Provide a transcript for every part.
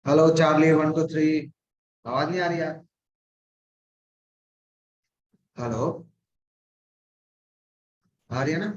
Hello Charlie 1 2 3। आवाज नहीं आ रही यार। हेलो। आ रही है ना।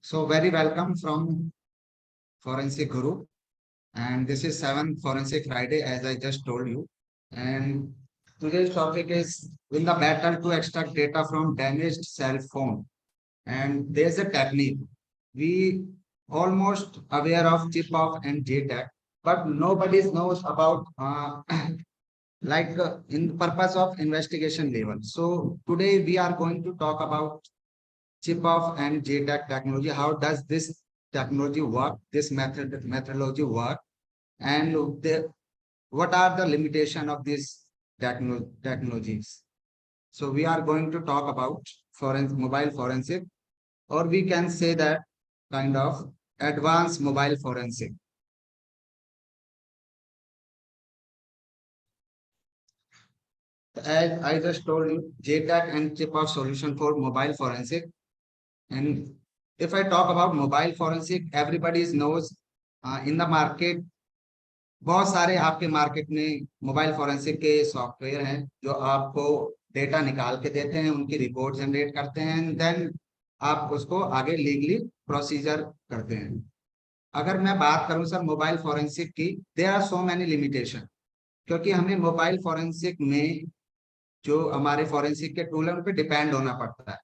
So very welcome from Forensic Guru, and this is seventh Forensic Friday, as I just told you. And today's topic is in the battle to extract data from damaged cell phone. And there's a technique we almost aware of chip off and JTAG, but nobody knows about in the purpose of investigation level. So today we are going to talk about chip off and JTAG technology. How does this technology work? This methodology work, and what are the limitation of these technologies? So we are going to talk about mobile forensic, or we can say that kind of advanced mobile forensic. As I just told you, JTAG and chip off solution for mobile forensic. And if I talk about mobile forensic, everybody knows in the market बहुत सारे आपके market में mobile forensic के software हैं जो आपको data निकाल के देते हैं, उनकी रिपोर्ट जनरेट करते हैं, देन आप उसको आगे लीगली प्रोसीजर करते हैं। अगर मैं बात करूं सर मोबाइल फोरेंसिक की, there are so many limitation, क्योंकि हमें मोबाइल फोरेंसिक में जो हमारे फोरेंसिक के टूल है उन पे डिपेंड होना पड़ता है।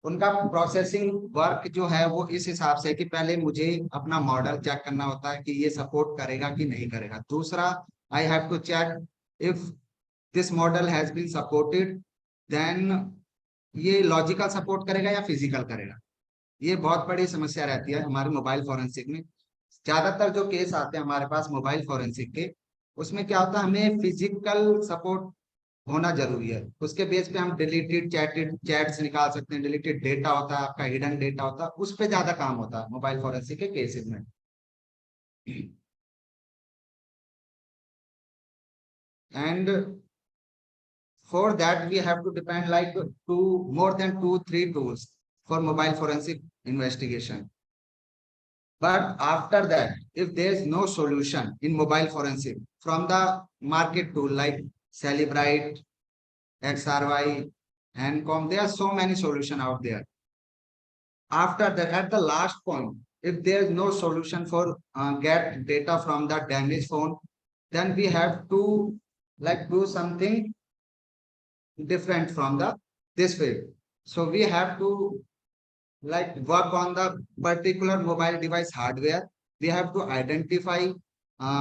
उनका प्रोसेसिंग वर्क जो है वो इस हिसाब से कि पहले मुझे अपना मॉडल चेक करना होता है कि ये सपोर्ट करेगा कि नहीं करेगा। दूसरा, I have to check if this model has been supported, then ये लॉजिकल सपोर्ट करेगा या फिजिकल करेगा। ये बहुत बड़ी समस्या रहती है हमारे मोबाइल फोरेंसिक में। ज्यादातर जो केस आते हैं हमारे पास मोबाइल फोरेंसिक के, उसमें क्या होता है, हमें फिजिकल सपोर्ट होना जरूरी है। उसके बेस पे हम डिलीटेड चैट्स निकाल सकते हैं, डिलीटेड डेटा होता है आपका, हिडन डेटा होता है, उस पे ज्यादा काम होता है मोबाइल फोरेंसिक के केसेस में। And for that we have to depend like two more than 2-3 tools for mobile forensic investigation. But after that, if there is no solution in mobile forensic from the market tool like Celebrite, XRY, Encom, there are so many solutions out there. After that, at the last point, if there is no solution for get data from the damaged phone, then we have to like do something different from the this way. So we have to like work on the particular mobile device hardware. We have to identify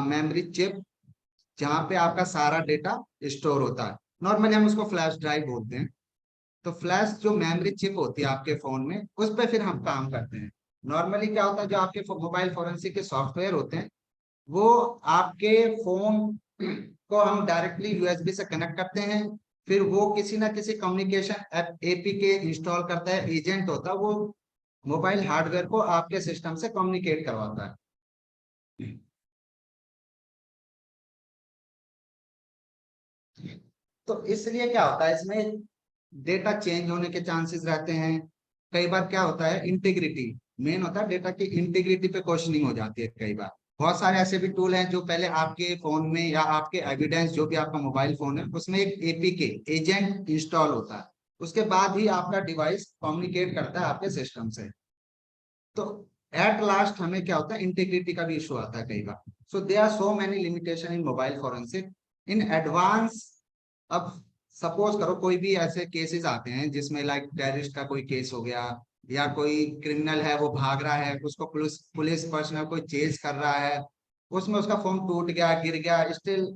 memory chip जहाँ पे आपका सारा data store होता है। Normally हम उसको flash drive बोलते हैं। तो फ्लैश जो मेमोरी चिप होती है आपके फोन में, उस पर फिर हम काम करते हैं। नॉर्मली क्या होता है, जो आपके मोबाइल फोरेंसिक के सॉफ्टवेयर होते हैं वो आपके फोन को हम डायरेक्टली यूएसबी से कनेक्ट करते हैं। फिर वो किसी ना किसी कम्युनिकेशन एपीके इंस्टॉल करता है, एजेंट होता है, वो मोबाइल हार्डवेयर को आपके सिस्टम से कम्युनिकेट करवाता है। तो इसलिए क्या होता है, इसमें डेटा चेंज होने के चांसेस रहते हैं। कई बार क्या होता है, इंटीग्रिटी मेन होता है, डेटा की इंटीग्रिटी पे क्वेश्चनिंग हो जाती है कई बार। बहुत सारे ऐसे भी टूल हैं जो पहले आपके फोन में या आपके एविडेंस जो भी आपका मोबाइल फोन है उसमें एक एपीके एजेंट इंस्टॉल होता है, उसके बाद ही आपका डिवाइस कम्युनिकेट करता है आपके सिस्टम से। तो एट लास्ट हमें क्या होता है, इंटीग्रिटी का भी इशू आता है कई बार। So they are so many limitation in mobile forensic in advance. अब सपोज करो कोई भी ऐसे केसेस आते हैं जिसमें लाइक टेररिस्ट का कोई केस हो गया, या कोई क्रिमिनल है वो भाग रहा है, उसको पुलिस पुलिस पर्सनल कोई चेज कर रहा है, उसमें उसका फोन टूट गया, गिर गया, स्टिल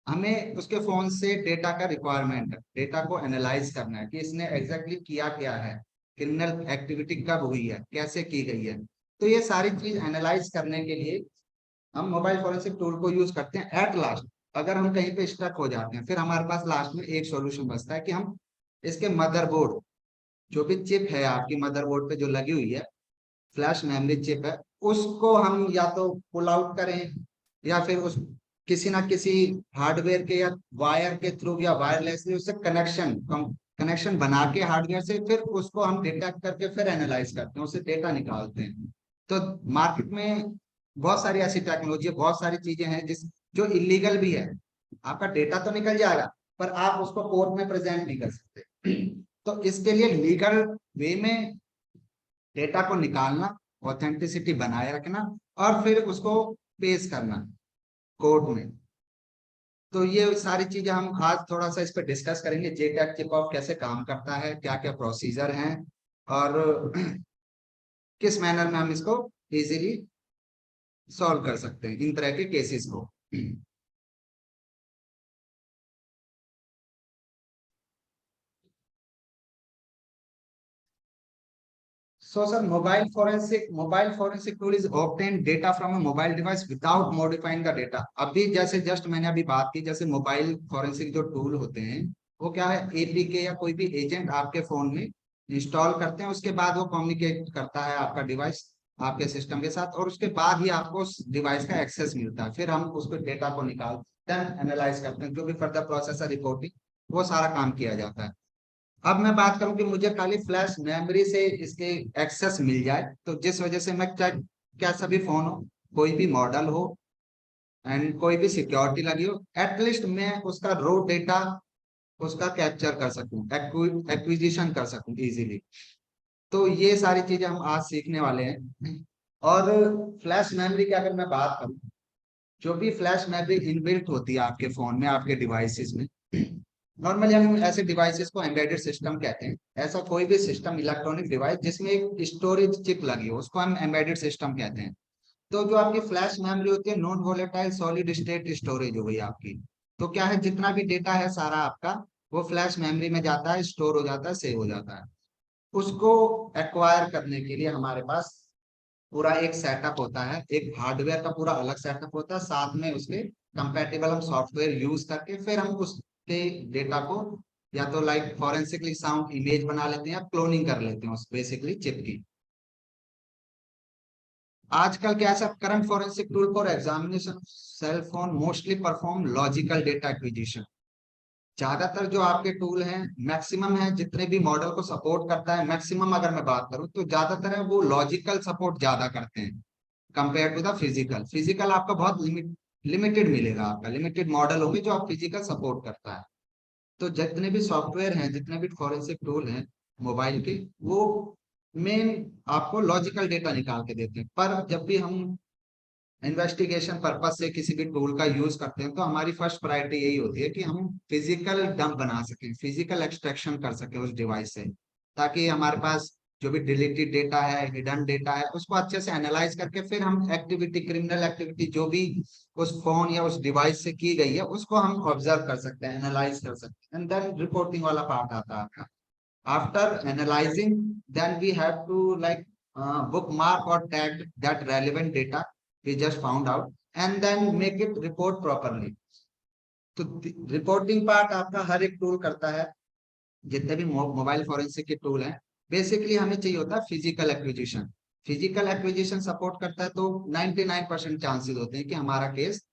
हमें उसके फोन से डेटा का रिक्वायरमेंट है। डेटा को एनालाइज करना है कि इसने एग्जैक्टली किया क्या है, क्रिमिनल एक्टिविटी कब हुई है, कैसे की गई है। तो ये सारी चीज एनालाइज करने के लिए हम मोबाइल फोरेंसिक टूल को यूज करते हैं। एट लास्ट अगर हम कहीं पे स्टक हो जाते हैं, फिर हमारे पास लास्ट में एक सॉल्यूशन बचता है कि हम इसके मदरबोर्ड, जो भी चिप है आपकी मदरबोर्ड पे जो लगी हुई है, फ्लैश मेमोरी चिप है, उसको हम या तो पुल आउट करें या फिर उस किसी ना किसी हार्डवेयर के या वायर के थ्रू या वायरलेसली उससे कनेक्शन बना के हार्डवेयर से फिर उसको हम डिटेक्ट करके फिर एनालाइज करते हैं, उससे डेटा निकालते हैं। तो मार्केट में बहुत सारी ऐसी टेक्नोलॉजी, बहुत सारी चीजें हैं जिस जो इलीगल भी है। आपका डेटा तो निकल जाएगा पर आप उसको कोर्ट में प्रेजेंट नहीं कर सकते। तो इसके लिए लीगल वे में डेटा को निकालना, ऑथेंटिसिटी बनाए रखना और फिर उसको पेश करना कोर्ट में। तो ये सारी चीजें हम आज थोड़ा सा इस पर डिस्कस करेंगे, जेटैग चिप ऑफ कैसे काम करता है, क्या क्या प्रोसीजर हैं और किस मैनर में हम इसको इजीली सॉल्व कर सकते हैं इन तरह के केसेस को। So, sir, mobile forensic tool is obtain data from a mobile device without modifying the data. अभी जैसे जस्ट मैंने अभी बात की, जैसे मोबाइल फोरेंसिक जो टूल होते हैं वो क्या है, एपीके या कोई भी एजेंट आपके फोन में इंस्टॉल करते हैं, उसके बाद वो कम्युनिकेट करता है आपका डिवाइस आपके सिस्टम के साथ, और उसके बाद ही आपको उस डिवाइस का एक्सेस मिलता है। फिर हम उसको डेटा को निकालते हैं, एनालाइज करते हैं, जो भी फर्दर प्रोसेस है, रिपोर्टिंग, वो सारा काम किया जाता है। अब मैं बात करूं कि मुझे खाली फ्लैश मेमोरी से इसके एक्सेस मिल जाए, तो जिस वजह से मैं क्या क्या सभी फोन हो, कोई भी मॉडल हो एंड कोई भी सिक्योरिटी लगी हो, एटलीस्ट मैं उसका रो डेटा उसका कैप्चर कर सकूं, एक्विजिशन कर सकूं इजीली। तो ये सारी चीजें हम आज सीखने वाले हैं। और फ्लैश मेमोरी की अगर मैं बात करूं, जो भी फ्लैश मेमोरी इनबिल्ट होती है आपके फोन में, आपके डिवाइसेस में, नॉर्मली हम ऐसे डिवाइसेस को एम्बेडेड सिस्टम कहते हैं। ऐसा कोई भी सिस्टम, इलेक्ट्रॉनिक डिवाइस जिसमें एक स्टोरेज चिप लगी हो, उसको हम एम्बेडेड सिस्टम कहते हैं। तो जो आपकी फ्लैश मेमोरी होती है, non volatile solid state storage हो गई आपकी। तो क्या है, जितना भी डेटा है सारा आपका, वो फ्लैश मेमोरी में जाता है, स्टोर हो जाता है, सेव हो जाता है। उसको एक्वायर करने के लिए हमारे पास पूरा एक सेटअप होता है, एक हार्डवेयर का पूरा अलग सेटअप होता है, साथ में उसके कंपैटिबल हम सॉफ्टवेयर यूज करके फिर हम उसके डेटा को या तो लाइक फॉरेंसिकली साउंड इमेज बना लेते हैं या क्लोनिंग कर लेते हैं उस बेसिकली चिप की। आजकल क्या है, current forensic tool for examination cell phone mostly perform logical data acquisition. ज्यादातर जो आपके टूल हैं, मैक्सिमम है जितने भी मॉडल को सपोर्ट करता है, मैक्सिमम अगर मैं बात करूं तो ज्यादातर है वो लॉजिकल सपोर्ट ज्यादा करते हैं compare to the physical. Physical आपका बहुत लिमिटेड मिलेगा, आपका लिमिटेड मॉडल होंगे जो आप फिजिकल सपोर्ट करता है। तो जितने भी सॉफ्टवेयर हैं, जितने भी फॉरेंसिक टूल हैं मोबाइल के, वो मेन आपको लॉजिकल डेटा निकाल के देते हैं। पर जब भी हम इन्वेस्टिगेशन पर्पज से किसी भी टूल का यूज करते हैं तो हमारी फर्स्ट प्रायोरिटी यही होती है कि हम फिजिकल डंप बना सकें, फिजिकल एक्सट्रैक्शन कर सकें उस डिवाइस से, ताकि हमारे पास जो भी डिलीटेड डेटा है, हिडन डेटा है, उसको अच्छे से एनालाइज करके फिर हम एक्टिविटी, क्रिमिनल एक्टिविटी जो भी उस फोन या उस डिवाइस से की गई है, उसको हम ऑब्जर्व कर सकते हैं, एनालाइज कर सकते हैं, एंड देन रिपोर्टिंग वाला पार्ट आता है आपका। After analyzing, then we have to like bookmark or tag that relevant data we just found out and then make it report properly. तो रिपोर्टिंग पार्ट आपका हर एक टूल करता है, जितने भी मोबाइल फॉरेंसिक के टूल हैं। बेसिकली हमें चाहिए होता है physical acquisition. Physical acquisition support करता है तो 99% चांसेस होते हैं कि हमारा केस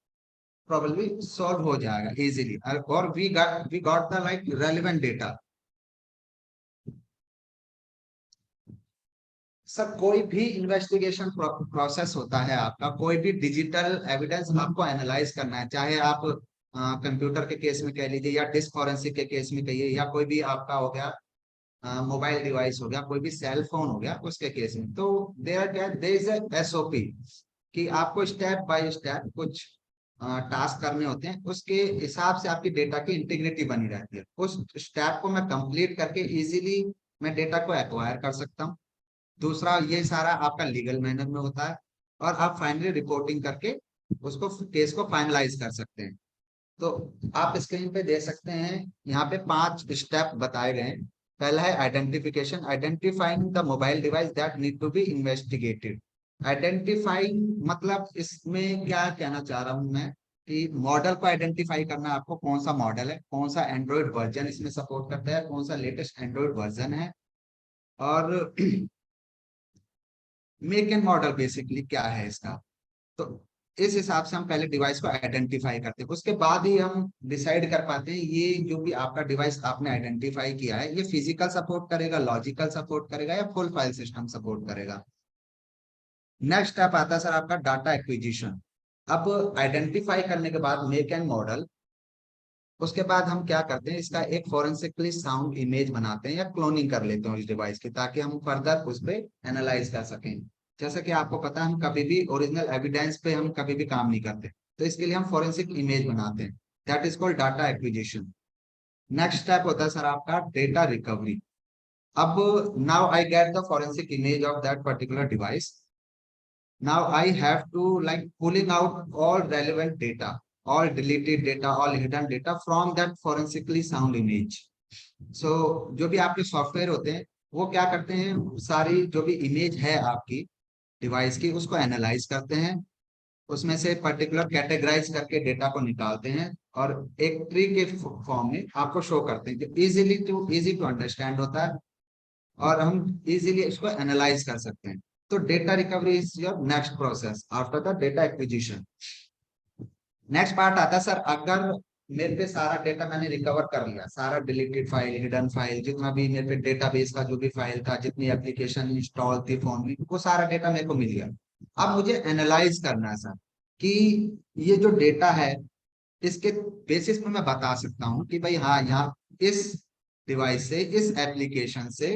प्रॉब्लली सॉल्व हो जाएगा इजीली, और we got the like relevant data. Sir कोई भी इन्वेस्टिगेशन प्रोसेस होता है आपका, कोई भी डिजिटल एविडेंस आपको एनालाइज करना है, चाहे आप कंप्यूटर के केस में कह लीजिए या डिस्क फॉरेंसिक के केस में कहिए, या कोई भी आपका हो गया मोबाइल डिवाइस हो गया, कोई भी सेल फोन हो गया, उसके केस में तो देयर इज एसओपी कि आपको स्टेप बाय स्टेप कुछ टास्क करने होते हैं, उसके हिसाब से आपकी डेटा की इंटीग्रिटी बनी रहती है। उस स्टेप को मैं कंप्लीट करके इजीली मैं डेटा को एक्वायर कर सकता हूँ। दूसरा, ये सारा आपका लीगल मैनर में होता है, और आप फाइनली रिपोर्टिंग करके उसको केस को फाइनलाइज कर सकते हैं। तो आप स्क्रीन पे देख सकते हैं, यहाँ पे 5 स्टेप बताए गए हैं। पहला है identification, identifying the mobile device that need to be investigated. Identifying मतलब इसमें क्या कहना चाह रहा हूं मैं, कि मॉडल को आइडेंटिफाई करना, आपको कौन सा मॉडल है, कौन सा एंड्रॉइड वर्जन इसमें सपोर्ट करता है, कौन सा लेटेस्ट एंड्रॉइड वर्जन है, और मेक एंड मॉडल बेसिकली क्या है इसका। तो इस हिसाब से हम पहले डिवाइस को आइडेंटिफाई करते हैं, उसके बाद ही हम डिसाइड कर पाते हैं ये जो भी आपका डिवाइस आपने आइडेंटिफाई किया है, ये फिजिकल सपोर्ट करेगा, लॉजिकल सपोर्ट करेगा, या फुल फाइल सिस्टम सपोर्ट करेगा। नेक्स्ट स्टेप आता है सर आपका डाटा एक्विजिशन। अब आइडेंटिफाई करने के बाद मेक एंड मॉडल, उसके बाद हम क्या करते हैं, इसका एक फॉरेंसिकली साउंड इमेज बनाते हैं या क्लोनिंग कर लेते हैं उस डिवाइस की, ताकि हम फर्दर उस पर एनालाइज कर सकें। जैसा कि आपको पता है, हम कभी भी ओरिजिनल एविडेंस पे हम कभी भी काम नहीं करते, तो इसके लिए हम फॉरेंसिक इमेज बनाते हैं, that is called data acquisition. Next step होता है सर आपका डेटा रिकवरी। अब now I get the forensic image of that particular device, now I have to like pulling out all relevant data, all deleted data, all hidden data from that forensically sound image. So जो भी आपके software होते हैं, वो क्या करते हैं, सारी जो भी इमेज है आपकी डिवाइस की, उसको एनालाइज करते हैं, उसमें से पर्टिकुलर कैटेगराइज करके डेटा को निकालते हैं, और एक ट्री के फॉर्म में आपको शो करते हैं, जो इजी टू अंडरस्टैंड होता है, और हम इजीली इसको एनालाइज कर सकते हैं। तो data recovery is your next process after the data acquisition. Next part आता है सर, अगर मेरे पे सारा डेटा मैंने रिकवर कर लिया, सारा डिलीटेड फाइल, हिडन फाइल, जितना भी मेरे पे डेटाबेस का जो भी फाइल था, जितनी एप्लीकेशन इंस्टॉल थी फोन में, वो सारा डेटा मेरे को मिल गया। अब मुझे एनालाइज करना है सर, कि ये जो डेटा है, इसके बेसिस में मैं बता सकता हूँ कि भाई हाँ, यहाँ इस डिवाइस से, इस एप्लीकेशन से,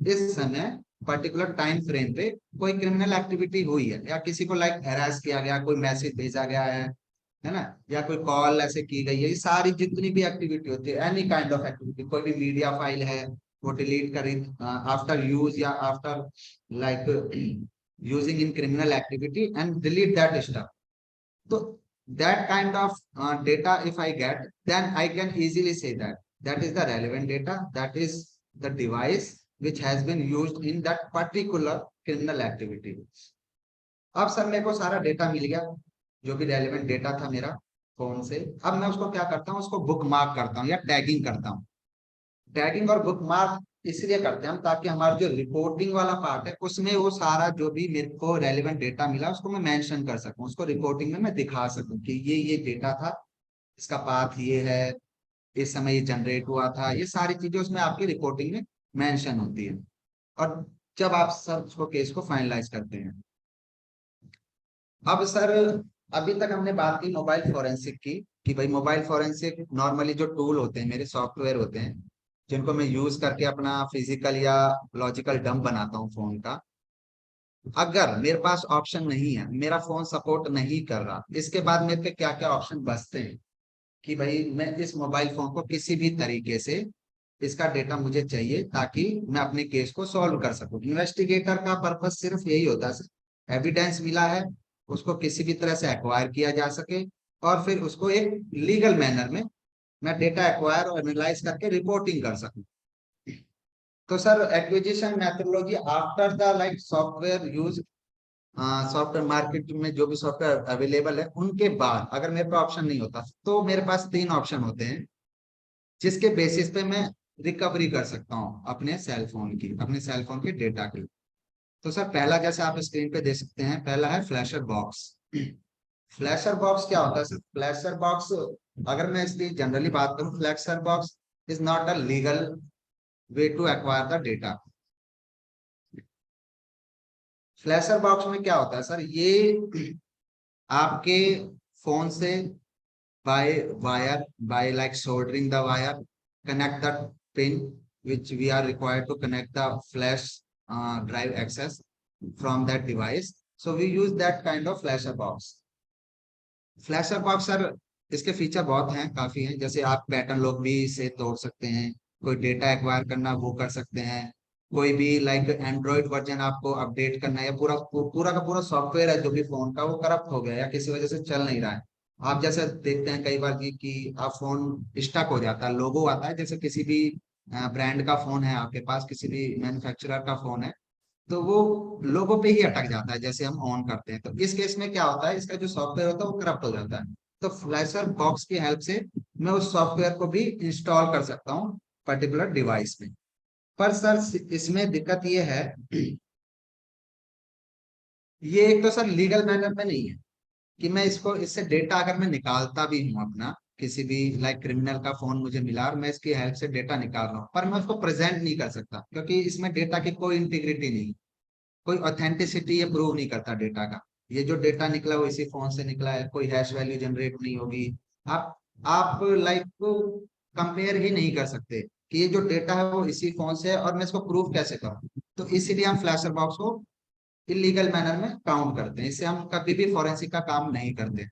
इस समय पर्टिकुलर टाइम फ्रेम पे कोई क्रिमिनल एक्टिविटी हुई है, या किसी को लाइक हैरास किया गया, कोई मैसेज भेजा गया है, है ना, या कोई कॉल ऐसे की गई है, ये सारी जितनी भी एक्टिविटी होती है, एनी काइंड ऑफ एक्टिविटी, कोई भी मीडिया फाइल है वो डिलीट करी आफ्टर यूज या after like using in criminal activity and delete that stuff. So that kind of data if I get, then I can easily say that that is the relevant data, that is the device which has been used in that particular criminal activity. अब sir मेरे को सारा data मिल गया, जो भी relevant data था मेरा phone से. अब मैं उसको क्या करता हूँ, उसको बुक मार्क करता हूँ या टैगिंग करता हूँ. टैगिंग और बुक मार्क इसलिए करते हैं हम ताकि हमारा जो रिपोर्टिंग वाला पार्ट है उसमें वो सारा जो भी मेरे को रेलेवेंट डेटा मिला उसको मैं मेंशन कर सकूं, उसको रिपोर्टिंग में मैं दिखा सकूं कि ये डेटा था, इसका पाथ ये है, इस समय ये जनरेट हुआ था, ये सारी चीजें उसमें आपकी रिपोर्टिंग में मेंशन होती है. और जब आप सब उसको केस को फाइनलाइज करते हैं. अब सर अभी तक हमने बात की मोबाइल फोरेंसिक की, कि भाई मोबाइल फोरेंसिक नॉर्मली जो टूल होते हैं, मेरे सॉफ्टवेयर होते हैं जिनको मैं यूज करके अपना फिजिकल या लॉजिकल डंप बनाता हूँ फोन का. अगर मेरे पास ऑप्शन नहीं है, मेरा फोन सपोर्ट नहीं कर रहा, इसके बाद मेरे पे क्या क्या ऑप्शन बचते हैं कि भाई मैं इस मोबाइल फोन को किसी भी तरीके से इसका डेटा मुझे चाहिए ताकि मैं अपने केस को सॉल्व कर सकूं. इन्वेस्टिगेटर का पर्पस सिर्फ यही होता है, एविडेंस मिला है उसको किसी भी तरह से एक्वायर किया जा सके और फिर उसको एक लीगल मैनर में मैं डेटा एक्वायर और एनालाइज करके रिपोर्टिंग कर सकूं. तो sir acquisition methodology after the like software use, software market में जो भी सॉफ्टवेयर अवेलेबल है उनके बाद अगर मेरे पास ऑप्शन नहीं होता तो मेरे पास तीन ऑप्शन होते हैं जिसके बेसिस पे मैं रिकवरी कर सकता हूँ अपने सेल फोन की, अपने सेल फोन के डेटा की. तो सर पहला जैसे आप स्क्रीन पे देख सकते हैं, पहला है फ्लैशर बॉक्स. फ्लैशर बॉक्स क्या होता है सर? फ्लैशर बॉक्स अगर मैं इसकी जनरली बात करूं, flasher box is not a legal way to acquire the data. Flasher box में क्या होता है सर, ये आपके फोन से by wire, by like soldering the wire, connect the pin which we are required to connect the flash drive access from that device. So we use that kind of flasher box. Flasher box sir इसके feature बहुत हैं, काफी हैं. जैसे आप pattern lock भी इसे तोड़ सकते हैं, कोई डेटा एक्वायर करना वो कर सकते हैं, कोई भी लाइक एंड्रॉइड वर्जन आपको अपडेट करना है, या पूरा का पूरा सॉफ्टवेयर है जो भी फोन का वो करप्ट हो गया या किसी वजह से चल नहीं रहा है. आप जैसे देखते हैं कई बार कि आप फोन स्टक हो जाता है, लोगो आता है, जैसे किसी भी ब्रांड का फोन है आपके पास, किसी भी मैन्युफैक्चरर का फोन है, तो वो लोगो पे ही अटक जाता है जैसे हम ऑन करते हैं. तो इस केस में क्या होता है, इसका जो सॉफ्टवेयर होता है वो करप्ट हो जाता है. तो फ्लैशर बॉक्स की हेल्प से मैं उस सॉफ्टवेयर को भी इंस्टॉल कर सकता हूँ पर्टिकुलर डिवाइस में. पर सर इसमें दिक्कत ये है, ये एक तो सर लीगल मैनर में नहीं है कि मैं इसको, इससे डेटा अगर मैं निकालता भी हूँ अपना, किसी भी लाइक क्रिमिनल का फोन मुझे मिला और मैं इसकी हेल्प से डेटा निकाल रहा हूँ, पर मैं उसको प्रेजेंट नहीं कर सकता क्योंकि इसमें डेटा की कोई इंटीग्रिटी नहीं, कोई ऑथेंटिसिटी ये प्रूव नहीं करता डेटा का. ये जो डेटा निकला वो इसी फोन से निकला है, कोई हैश वैल्यू जनरेट नहीं होगी. आप लाइक कंपेयर ही नहीं कर सकते कि ये जो डेटा है वो इसी फोन से है और मैं इसको प्रूव कैसे करूं. तो इसीलिए हम फ्लैशर बॉक्स को इलीगल मैनर में काउंट करते हैं, इससे हम कभी भी फॉरेंसिक का काम नहीं करते.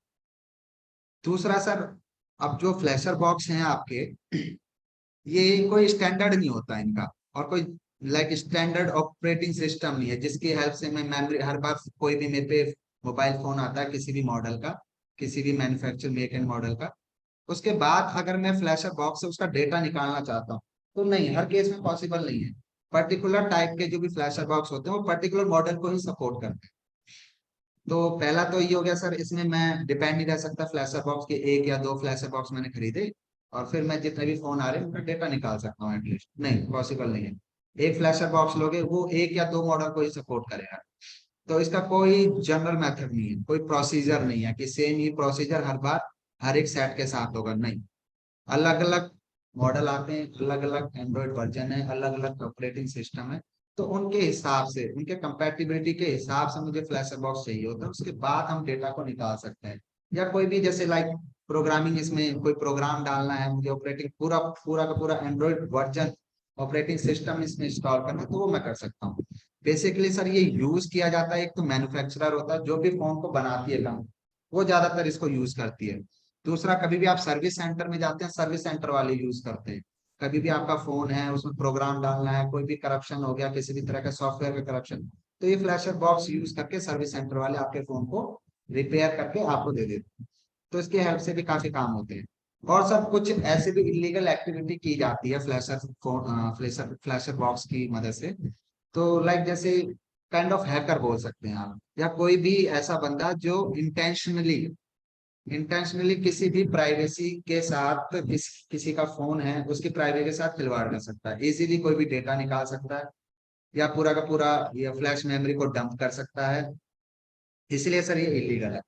दूसरा सर, अब जो फ्लैशर बॉक्स हैं आपके, ये कोई स्टैंडर्ड नहीं होता इनका, और कोई लाइक स्टैंडर्ड ऑपरेटिंग सिस्टम नहीं है जिसकी हेल्प से मैं मेमोरी, हर बार कोई भी मेरे पे मोबाइल फोन आता है किसी भी मॉडल का, किसी भी मैन्युफैक्चर मेक एंड मॉडल का, उसके बाद अगर मैं फ्लैशर बॉक्स से उसका डेटा निकालना चाहता हूँ तो नहीं, हर केस में पॉसिबल नहीं है. पर्टिकुलर टाइप के जो भी फ्लैशर बॉक्स होते हैं वो पर्टिकुलर मॉडल को ही सपोर्ट करते हैं. तो पहला तो ये हो गया सर, इसमें मैं डिपेंड नहीं रह सकता फ्लैशर बॉक्स के एक या दो फ्लैशर बॉक्स मैंने खरीदे और फिर मैं जितने भी फोन आ रहे हैं उनका डेटा निकाल सकता हूँ एटलीस्ट, नहीं पॉसिबल नहीं है. एक फ्लैशर बॉक्स लोगे वो एक या दो मॉडल को ही सपोर्ट करेगा. तो इसका कोई जनरल मेथड नहीं है, कोई प्रोसीजर नहीं है कि सेम ही प्रोसीजर हर बार हर एक सेट के साथ होगा, नहीं. अलग अलग मॉडल आते हैं, अलग अलग एंड्रॉइड वर्जन है, अलग अलग ऑपरेटिंग सिस्टम है, तो उनके हिसाब से, उनके कंपैटिबिलिटी के हिसाब से मुझे फ्लैशर बॉक्स चाहिए होता है, उसके बाद हम डेटा को निकाल सकते हैं. या कोई भी जैसे लाइक प्रोग्रामिंग, इसमें कोई प्रोग्राम डालना है मुझे, ऑपरेटिंग पूरा पूरा का पूरा एंड्रॉइड वर्जन ऑपरेटिंग सिस्टम इसमें इंस्टॉल करना है तो वो मैं कर सकता हूँ. बेसिकली सर ये यूज किया जाता है, एक तो मैन्युफैक्चरर होता है जो भी फोन को बनाती है कंपनी, वो ज्यादातर इसको यूज करती है। दूसरा, कभी भी आप सर्विस सेंटर में जाते हैं, सर्विस सेंटर वाले यूज करते हैं। कभी भी आपका फोन है, उसमें प्रोग्राम डालना है, कोई भी करप्शन हो गया, किसी भी तरह का सॉफ्टवेयर का करप्शन, तो ये फ्लैशर बॉक्स यूज करके सर्विस सेंटर वाले आपके फोन को रिपेयर करके आपको दे देते हैं। तो इसके हेल्प से भी काफी काम होते हैं। और सब कुछ ऐसे भी इलीगल एक्टिविटी की जाती है फ्लैशर फोन, फ्लैशर बॉक्स की मदद से। तो लाइक जैसे काइंड ऑफ हैकर बोल सकते हैं आप, या कोई भी ऐसा बंदा जो इंटेंशनली इंटेंशनली किसी भी प्राइवेसी के साथ, किसी का फोन है उसकी प्राइवेसी के साथ खिलवाड़ कर सकता है, इजीली कोई भी डेटा निकाल सकता है, या पूरा का पूरा ये फ्लैश मेमोरी को डंप कर सकता है। इसलिए सर ये इलीगल है।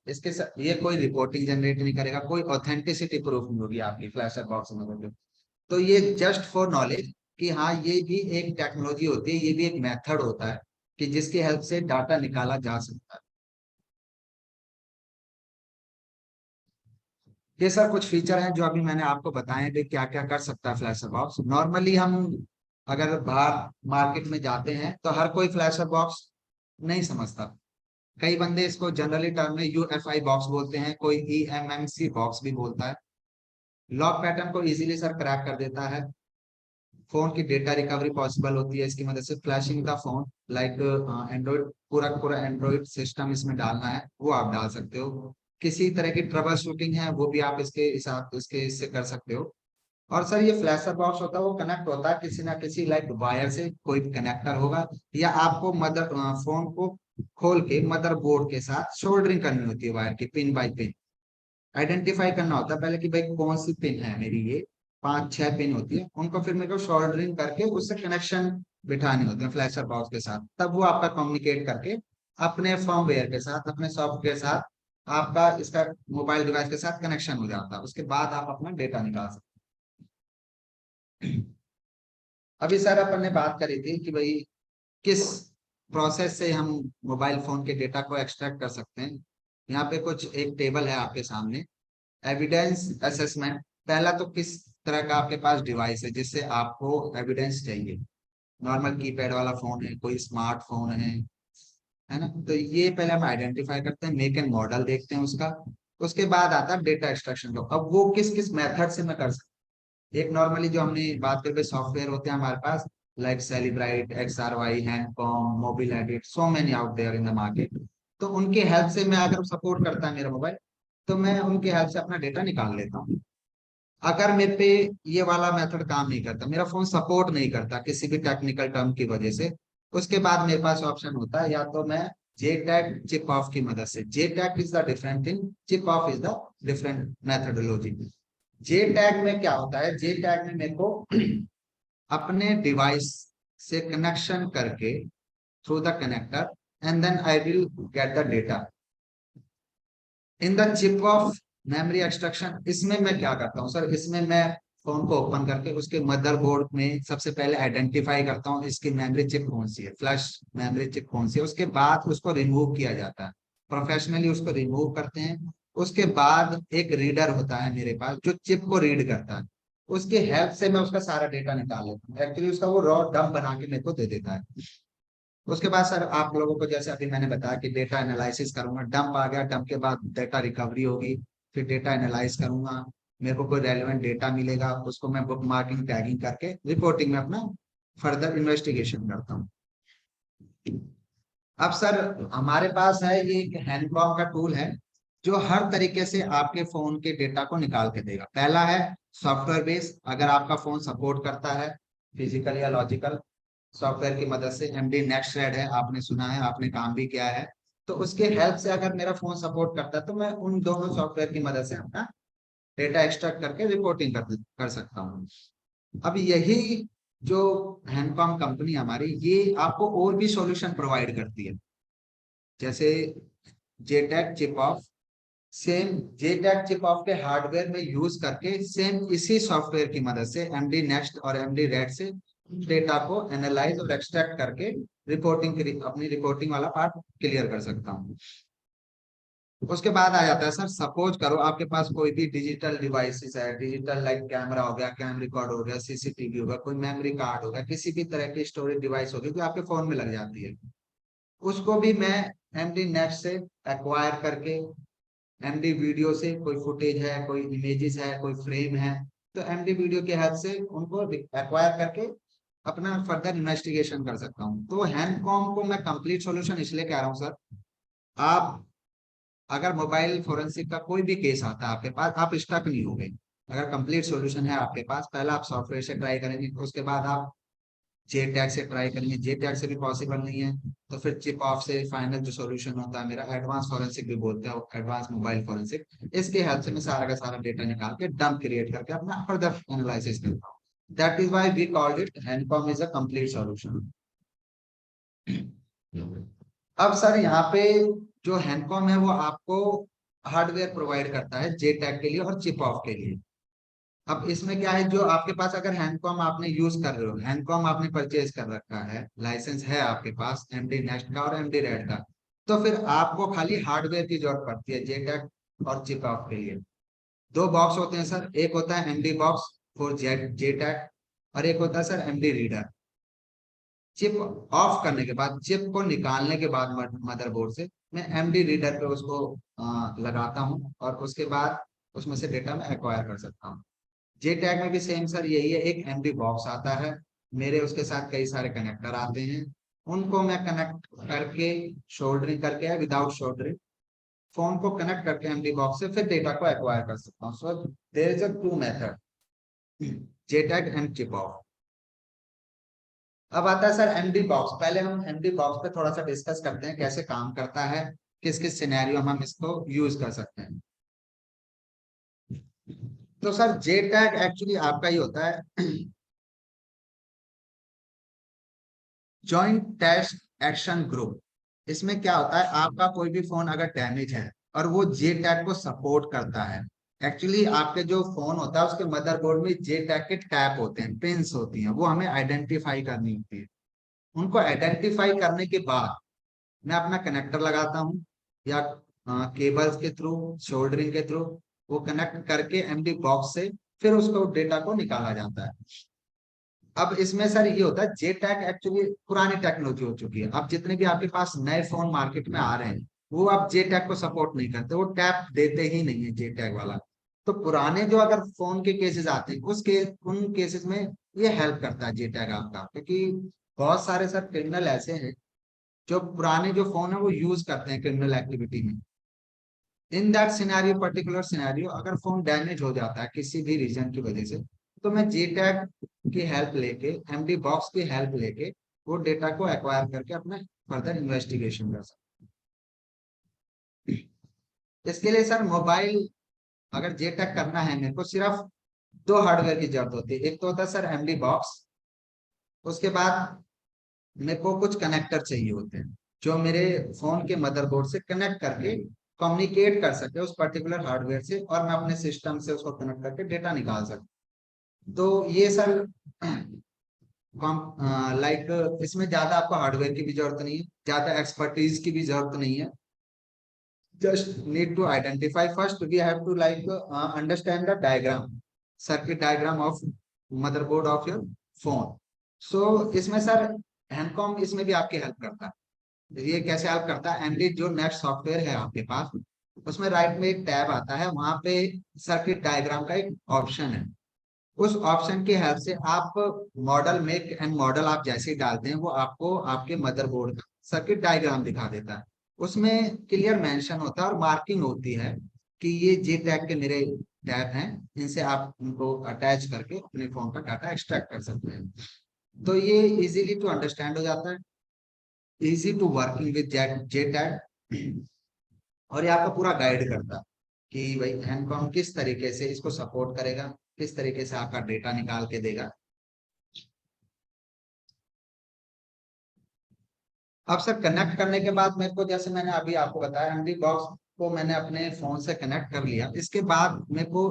ये कोई रिपोर्टिंग जनरेट नहीं करेगा, कोई ऑथेंटिसिटी प्रूफ नहीं होगी आपकी फ्लैशर बॉक्स में। तो ये जस्ट फॉर नॉलेज कि हाँ, ये भी एक टेक्नोलॉजी होती है, ये भी एक मेथड होता है कि जिसकी हेल्प से डाटा निकाला जा सकता है। ये सर कुछ फीचर हैं जो अभी मैंने आपको बताए हैं क्या क्या कर सकता है फ्लैशर बॉक्स। नॉर्मली हम अगर बाहर मार्केट में जाते हैं तो हर कोई फ्लैशर बॉक्स नहीं समझता। कई बंदे इसको जनरली टर्म में यूएफआई बॉक्स बोलते हैं, कोई ईएमएमसी बॉक्स भी बोलता है। लॉक पैटर्न को इजीली सर क्रैक कर देता है। फोन की डेटा रिकवरी पॉसिबल होती है इसकी मदद से। फ्लैशिंग का फोन लाइक एंड्रॉइड, पूरा पूरा एंड्रॉइड सिस्टम इसमें डालना है वो आप डाल सकते हो। किसी तरह की ट्रबल शूटिंग है वो भी आप इसके इससे कर सकते हो। और सर ये फ्लैशर बॉक्स होता है वो कनेक्ट होता है किसी ना किसी लाइक वायर से, कोई कनेक्टर होगा, या आपको मदर फोन को खोल के मदरबोर्ड के साथ सोल्डरिंग करनी होती है वायर की, पिन बाय पिन आइडेंटिफाई करना होता है पहले कि भाई कौन सी पिन है मेरी। ये 5-6 पिन होती है, उनको फिर मेरे को सोल्डरिंग करके उससे कनेक्शन बिठाने होते हैं फ्लैशर बॉक्स के साथ। तब वो आपका कम्युनिकेट करके अपने फर्मवेयर के साथ, अपने सॉफ्टवेयर के साथ, आपका इसका मोबाइल डिवाइस के साथ कनेक्शन हो जाता है। उसके बाद आप अपना डेटा निकाल सकते हैं। अभी सर अपन ने बात करी थी कि भाई किस प्रोसेस से हम मोबाइल फोन के डेटा को एक्सट्रैक्ट कर सकते हैं। यहाँ पे कुछ एक टेबल है आपके सामने। एविडेंस असेसमेंट, पहला तो किस तरह का आपके पास डिवाइस है जिससे आपको एविडेंस चाहिए। नॉर्मल कीपैड वाला फोन है, कोई स्मार्टफोन है ना। तो ये पहले हम आइडेंटिफाई करते हैं, मेक एंड मॉडल देखते हैं उसका। उसके बाद आता है डेटा एक्सट्रैक्शन। अब वो किस किस मेथड से मैं कर सकता हूँ। एक नॉर्मली जो हमने बात करके सॉफ्टवेयर होते हैं हमारे पास, like Cellebrite, XRY, Handcom, MOBILedit, so many out there in the market. तो उनकी हेल्प से मैं, अगर सपोर्ट करता है मेरा मोबाइल, तो मैं उनकी हेल्प से अपना डेटा निकाल लेता हूँ। अगर मेरे पे ये वाला मेथड काम नहीं करता, मेरा फोन सपोर्ट नहीं करता किसी भी टेक्निकल टर्म की वजह से, उसके बाद मेरे पास ऑप्शन होता है, या तो मैं JTAG चिप ऑफ की मदद से, JTAG is the different thing, chip off is the different methodology. JTAG में क्या होता है, JTAG में मेरे को अपने डिवाइस से कनेक्शन करके through the connector, and then I will get the data in the chip off memory extraction. इसमें मैं क्या करता हूँ सर, इसमें मैं फोन को ओपन करके उसके मदरबोर्ड में सबसे पहले आइडेंटिफाई करता हूँ इसकी मेमोरी चिप कौन सी है, फ्लैश मेमोरी चिप कौन सी है। उसके बाद उसको रिमूव किया जाता है, प्रोफेशनली उसको रिमूव करते हैं। उसके बाद एक रीडर होता है मेरे पास जो चिप को रीड करता है, उसकी हेल्प से मैं उसका सारा डेटा निकाल लेता हूँ। एक्चुअली उसका वो रॉ डंप बना के मेरे को दे देता है। उसके बाद सर आप लोगों को जैसे अभी मैंने बताया कि डेटा एनालिसिस करूंगा, डंप आ गया, डंप के बाद डेटा रिकवरी होगी, फिर डेटा एनालाइज करूंगा, मेरे को कोई रेलेवेंट डेटा मिलेगा, उसको मैं बुक मार्किंग टैगिंग करके रिपोर्टिंग में अपना फर्दर इन्वेस्टिगेशन करता हूँ। अब सर हमारे पास है ये एक हैंडकॉम का टूल है जो हर तरीके से आपके फोन के डेटा को निकाल के देगा। पहला है सॉफ्टवेयर बेस, अगर आपका फोन सपोर्ट करता है फिजिकल या लॉजिकल सॉफ्टवेयर की मदद से। MD नेक्स्ट रेड है, आपने सुना है, आपने काम भी किया है। तो उसके हेल्प से अगर मेरा फोन सपोर्ट करता है तो मैं उन दोनों सॉफ्टवेयर की मदद से अपना डेटा एक्सट्रैक्ट करके रिपोर्टिंग कर सकता हूँ। अब यही जो हैंडकॉम कंपनी हमारी, ये आपको और भी सॉल्यूशन प्रोवाइड करती है, जैसे JTAG chip off. Same JTAG chip off के हार्डवेयर में यूज करके सेम इसी सॉफ्टवेयर की मदद से MD नेक्स्ट और MD रेड से डेटा को एनालाइज और एक्सट्रैक्ट करके अपनी रिपोर्टिंग वाला पार्ट क्लियर कर सकता हूँ। उसके बाद आ जाता है सर, सपोज करो आपके पास कोई भी डिजिटल डिवाइसेस है, डिजिटल लाइक कैमरा हो गया, कैम रिकॉर्ड हो गया, CCTV हो गया, कोई मेमोरी कार्ड हो गया, किसी भी तरह की स्टोरेज डिवाइस होगी जो आपके फोन में लग जाती है, उसको भी मैं MD नेट से एक्वायर करके एमडी वीडियो से कोई फुटेज है, कोई इमेजेस है, कोई फ्रेम है, तो एमडी वीडियो के हेल्प से उनको एक्वायर करके अपना फर्दर इन्वेस्टिगेशन कर सकता हूँ। तो हैंडकॉम को मैं कंप्लीट सॉल्यूशन इसलिए कह रहा हूँ सर, आप अगर मोबाइल फोरेंसिक का कोई भी केस आता है आपके पास, आप स्टक नहीं होंगे। अगर कंप्लीट सॉल्यूशन है आपके पास, पहले आप सॉफ्टवेयर से ट्राई करेंगे, उसके बाद आप जे टैग से ट्राई करेंगे, जे टैग से भी पॉसिबल नहीं है तो फिर चिप ऑफ से फाइनल जो सॉल्यूशन होता है मेरा, एडवांस फोरेंसिक भी बोलते हैं, एडवांस मोबाइल फोरेंसिक, इसके हेल्प से मैं सारा का सारा डेटा निकाल के डंप क्रिएट करके अपना फर्दर एनालिसिस करता हूँ। That is why we called it Handcom is a complete solution. अब सर यहाँ पे जो हैंडकॉम है वो आपको हार्डवेयर प्रोवाइड करता है जे टैग के लिए और चिप ऑफ के लिए। अब इसमें क्या है, जो आपके पास अगर हैंडकॉम आपने यूज कर रहे हो, हैंडकॉम आपने परचेज कर रखा है, लाइसेंस है आपके पास एमडी नेक्स्ट का और एमडी रेड का, तो फिर आपको खाली हार्डवेयर की जरूरत पड़ती है जे टैग और चिप ऑफ के लिए। दो बॉक्स होते हैं सर, एक होता है MD box for J tag और एक होता है sir MD reader. Chip off करने के बाद, चिप को निकालने के बाद मदरबोर्ड से मैं एमडी रीडर पे उसको लगाता हूँ और उसके बाद उसमें से डेटा मैं एक्वायर कर सकता हूँ। जे टैग में भी सेम सर यही है, एक एमडी बॉक्स आता है मेरे, उसके साथ कई सारे कनेक्टर आते हैं, उनको मैं कनेक्ट करके सोल्डरिंग करके या विदाउट सोल्डरिंग फोन को कनेक्ट करके एमडी बॉक्स से फिर डेटा को एक्वायर कर सकता हूँ। So there is a two method, JTAG and chip off. अब आता है सर एमडी बॉक्स। पहले हम एमडी बॉक्स पे थोड़ा सा डिस्कस करते हैं कैसे काम करता है, किस किस सिनेरियो में हम इसको यूज कर सकते हैं। तो सर जे टैग एक्चुअली आपका ही होता है जॉइंट टेस्ट एक्शन ग्रुप। इसमें क्या होता है, आपका कोई भी फोन अगर डैमेज है और वो जे टैग को सपोर्ट करता है, एक्चुअली आपके जो फोन होता है उसके मदरबोर्ड में जे टैग के टैप होते हैं, पिंस होती हैं, वो हमें आइडेंटिफाई करनी होती है। उनको आइडेंटिफाई करने के बाद मैं अपना कनेक्टर लगाता हूँ या केबल्स के थ्रू, सोल्डरिंग के थ्रू वो कनेक्ट करके एमडी बॉक्स से फिर उसको डेटा को निकाला जाता है। अब इसमें सर ये होता है, जे टैग एक्चुअली पुरानी टेक्नोलॉजी हो चुकी है। अब जितने भी आपके पास नए फोन मार्केट में आ रहे हैं वो अब जे टैग को सपोर्ट नहीं करते, वो टैप देते ही नहीं है जे टैग वाला। तो पुराने जो अगर फोन के केसेस आते हैं उन केसेस में ये हेल्प करता है जे टैग आपका, क्योंकि बहुत सारे सर क्रिमिनल ऐसे हैं जो पुराने जो फोन है वो यूज करते हैं क्रिमिनल एक्टिविटी में। In that scenario, particular scenario, अगर फोन डैमेज हो जाता है किसी भी रीजन की वजह से, तो मैं जे टैग की हेल्प लेके, एमडी बॉक्स की हेल्प लेके वो डेटा को एक्वायर करके अपना फर्दर इन्वेस्टिगेशन कर सकता हूँ। इसके लिए सर मोबाइल अगर जे टैग करना है मेरे को, सिर्फ दो हार्डवेयर की जरूरत होती है। एक तो होता है सर एमडी बॉक्स, उसके बाद मेरे को कुछ कनेक्टर चाहिए होते हैं जो मेरे फोन के मदरबोर्ड से कनेक्ट करके कम्युनिकेट कर सके उस पर्टिकुलर हार्डवेयर से, और मैं अपने सिस्टम से उसको कनेक्ट करके डेटा निकाल सकूं। तो ये सर लाइक इसमें ज्यादा आपको हार्डवेयर की भी जरूरत नहीं है, ज्यादा एक्सपर्टीज की भी जरूरत नहीं है। just need to identify, first we have to like understand the diagram, circuit diagram of motherboard of your phone. So इसमें सर हैंडकॉम इसमें भी आपकी हेल्प करता है। ये कैसे हेल्प करता है, एमडी जो नेक्स्ट सॉफ्टवेयर है आपके पास, उसमें राइट में एक टैब आता है, वहां पे सर्किट डायग्राम का एक ऑप्शन है। उस ऑप्शन की हेल्प से आप मॉडल, मेक एंड मॉडल आप जैसे ही डालते हैं वो आपको आपके मदरबोर्ड का सर्किट डायग्राम दिखा देता है। उसमें क्लियर मेंशन होता है और मार्किंग होती है कि ये जे टैग के मेरे टैब हैं, इनसे आप उनको अटैच करके अपने फोन का डाटा एक्सट्रैक्ट कर सकते हैं। तो ये इजीली टू अंडरस्टैंड हो जाता है, easy to working with JTAG, और ये आपको पूरा गाइड करता है कि भाई हैंडकॉम किस तरीके से इसको सपोर्ट करेगा, किस तरीके से आपका डेटा निकाल के देगा। अब सर कनेक्ट करने के बाद मेरे को, जैसे मैंने अभी आपको बताया, एमडी बॉक्स को मैंने अपने फोन से कनेक्ट कर लिया, इसके बाद मेरे को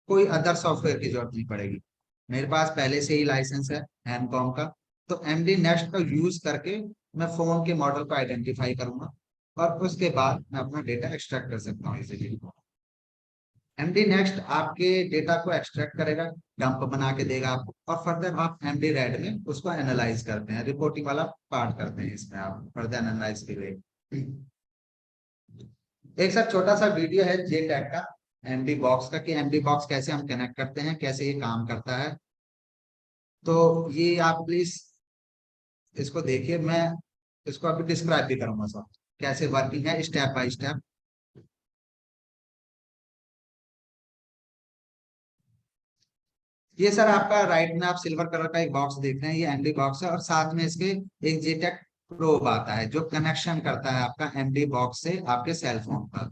कोई अदर सॉफ्टवेयर की जरूरत नहीं पड़ेगी। मेरे पास पहले से ही लाइसेंस है हैंडकॉम का, तो एमडी नेक्स्ट का यूज करके मैं फोन के मॉडल को आइडेंटिफाई करूंगा और उसके बाद मैं अपना डेटा एक्सट्रैक्ट कर सकता हूँ इजीली। एमडी नेक्स्ट आपके डेटा को एक्सट्रैक्ट करेगा, डंप बना के देगा आपको, और फर्दर आप एमडी रेड में उसको एनालाइज करते हैं, रिपोर्टिंग वाला पार्ट करते हैं इसमें आप फर्दर एनालाइज के लिए। एक सर छोटा सा वीडियो है जे टैग का, एमडी बॉक्स का, कि एमडी बॉक्स कैसे हम कनेक्ट करते हैं, कैसे ये काम करता है। तो ये आप प्लीज इसको देखिए, मैं इसको अभी डिस्क्राइब भी करूंगा सर, कैसे वर्किंग है स्टेप बाय स्टेप। ये सर आपका राइट में आप सिल्वर कलर का एक बॉक्स देख रहे हैं, ये एमडी बॉक्स है, और साथ में इसके एक जेटेक प्रोब आता है जो कनेक्शन करता है आपका एमडी बॉक्स से आपके सेल फोन पर।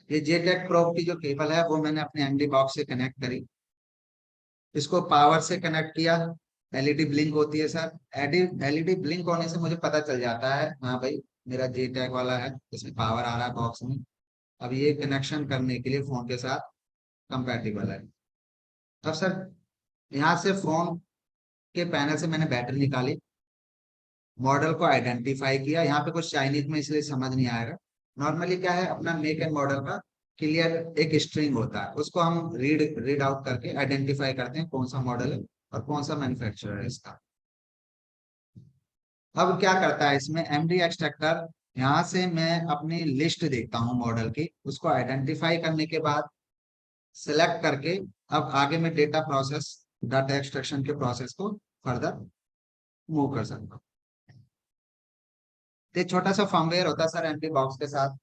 ये जेटेक प्रोब की जो केबल है वो मैंने अपने एमडी बॉक्स से कनेक्ट करी, इसको पावर से कनेक्ट किया। एलईडी ब्लिंक होती है सर, एलईडी ब्लिंक होने से मुझे पता चल जाता है हाँ भाई मेरा जे टैग वाला है, इसमें पावर आ रहा है बॉक्स में। अब ये कनेक्शन करने के लिए फोन के साथ कंपैटिबल है। अब सर यहाँ से फोन के पैनल से मैंने बैटरी निकाली, मॉडल को आइडेंटिफाई किया। यहाँ पे कुछ चाइनीज में इसलिए समझ नहीं आएगा। नॉर्मली क्या है, अपना मेक एंड मॉडल का क्लियर एक स्ट्रिंग होता है, उसको हम रीड आउट करके आइडेंटिफाई करते हैं कौन सा मॉडल है और कौन सा मैन्युफैक्चरर है इसका। अब क्या करता है इसमें एमडी एक्सट्रैक्टर, यहाँ से मैं अपनी लिस्ट देखता हूँ मॉडल की, उसको आइडेंटिफाई करने के बाद सिलेक्ट करके अब आगे में डाटा एक्सट्रैक्शन के प्रोसेस को फर्दर मूव कर सकता हूँ। तो एक छोटा सा फर्मवेयर होता है सर एमडी बॉक्स के साथ,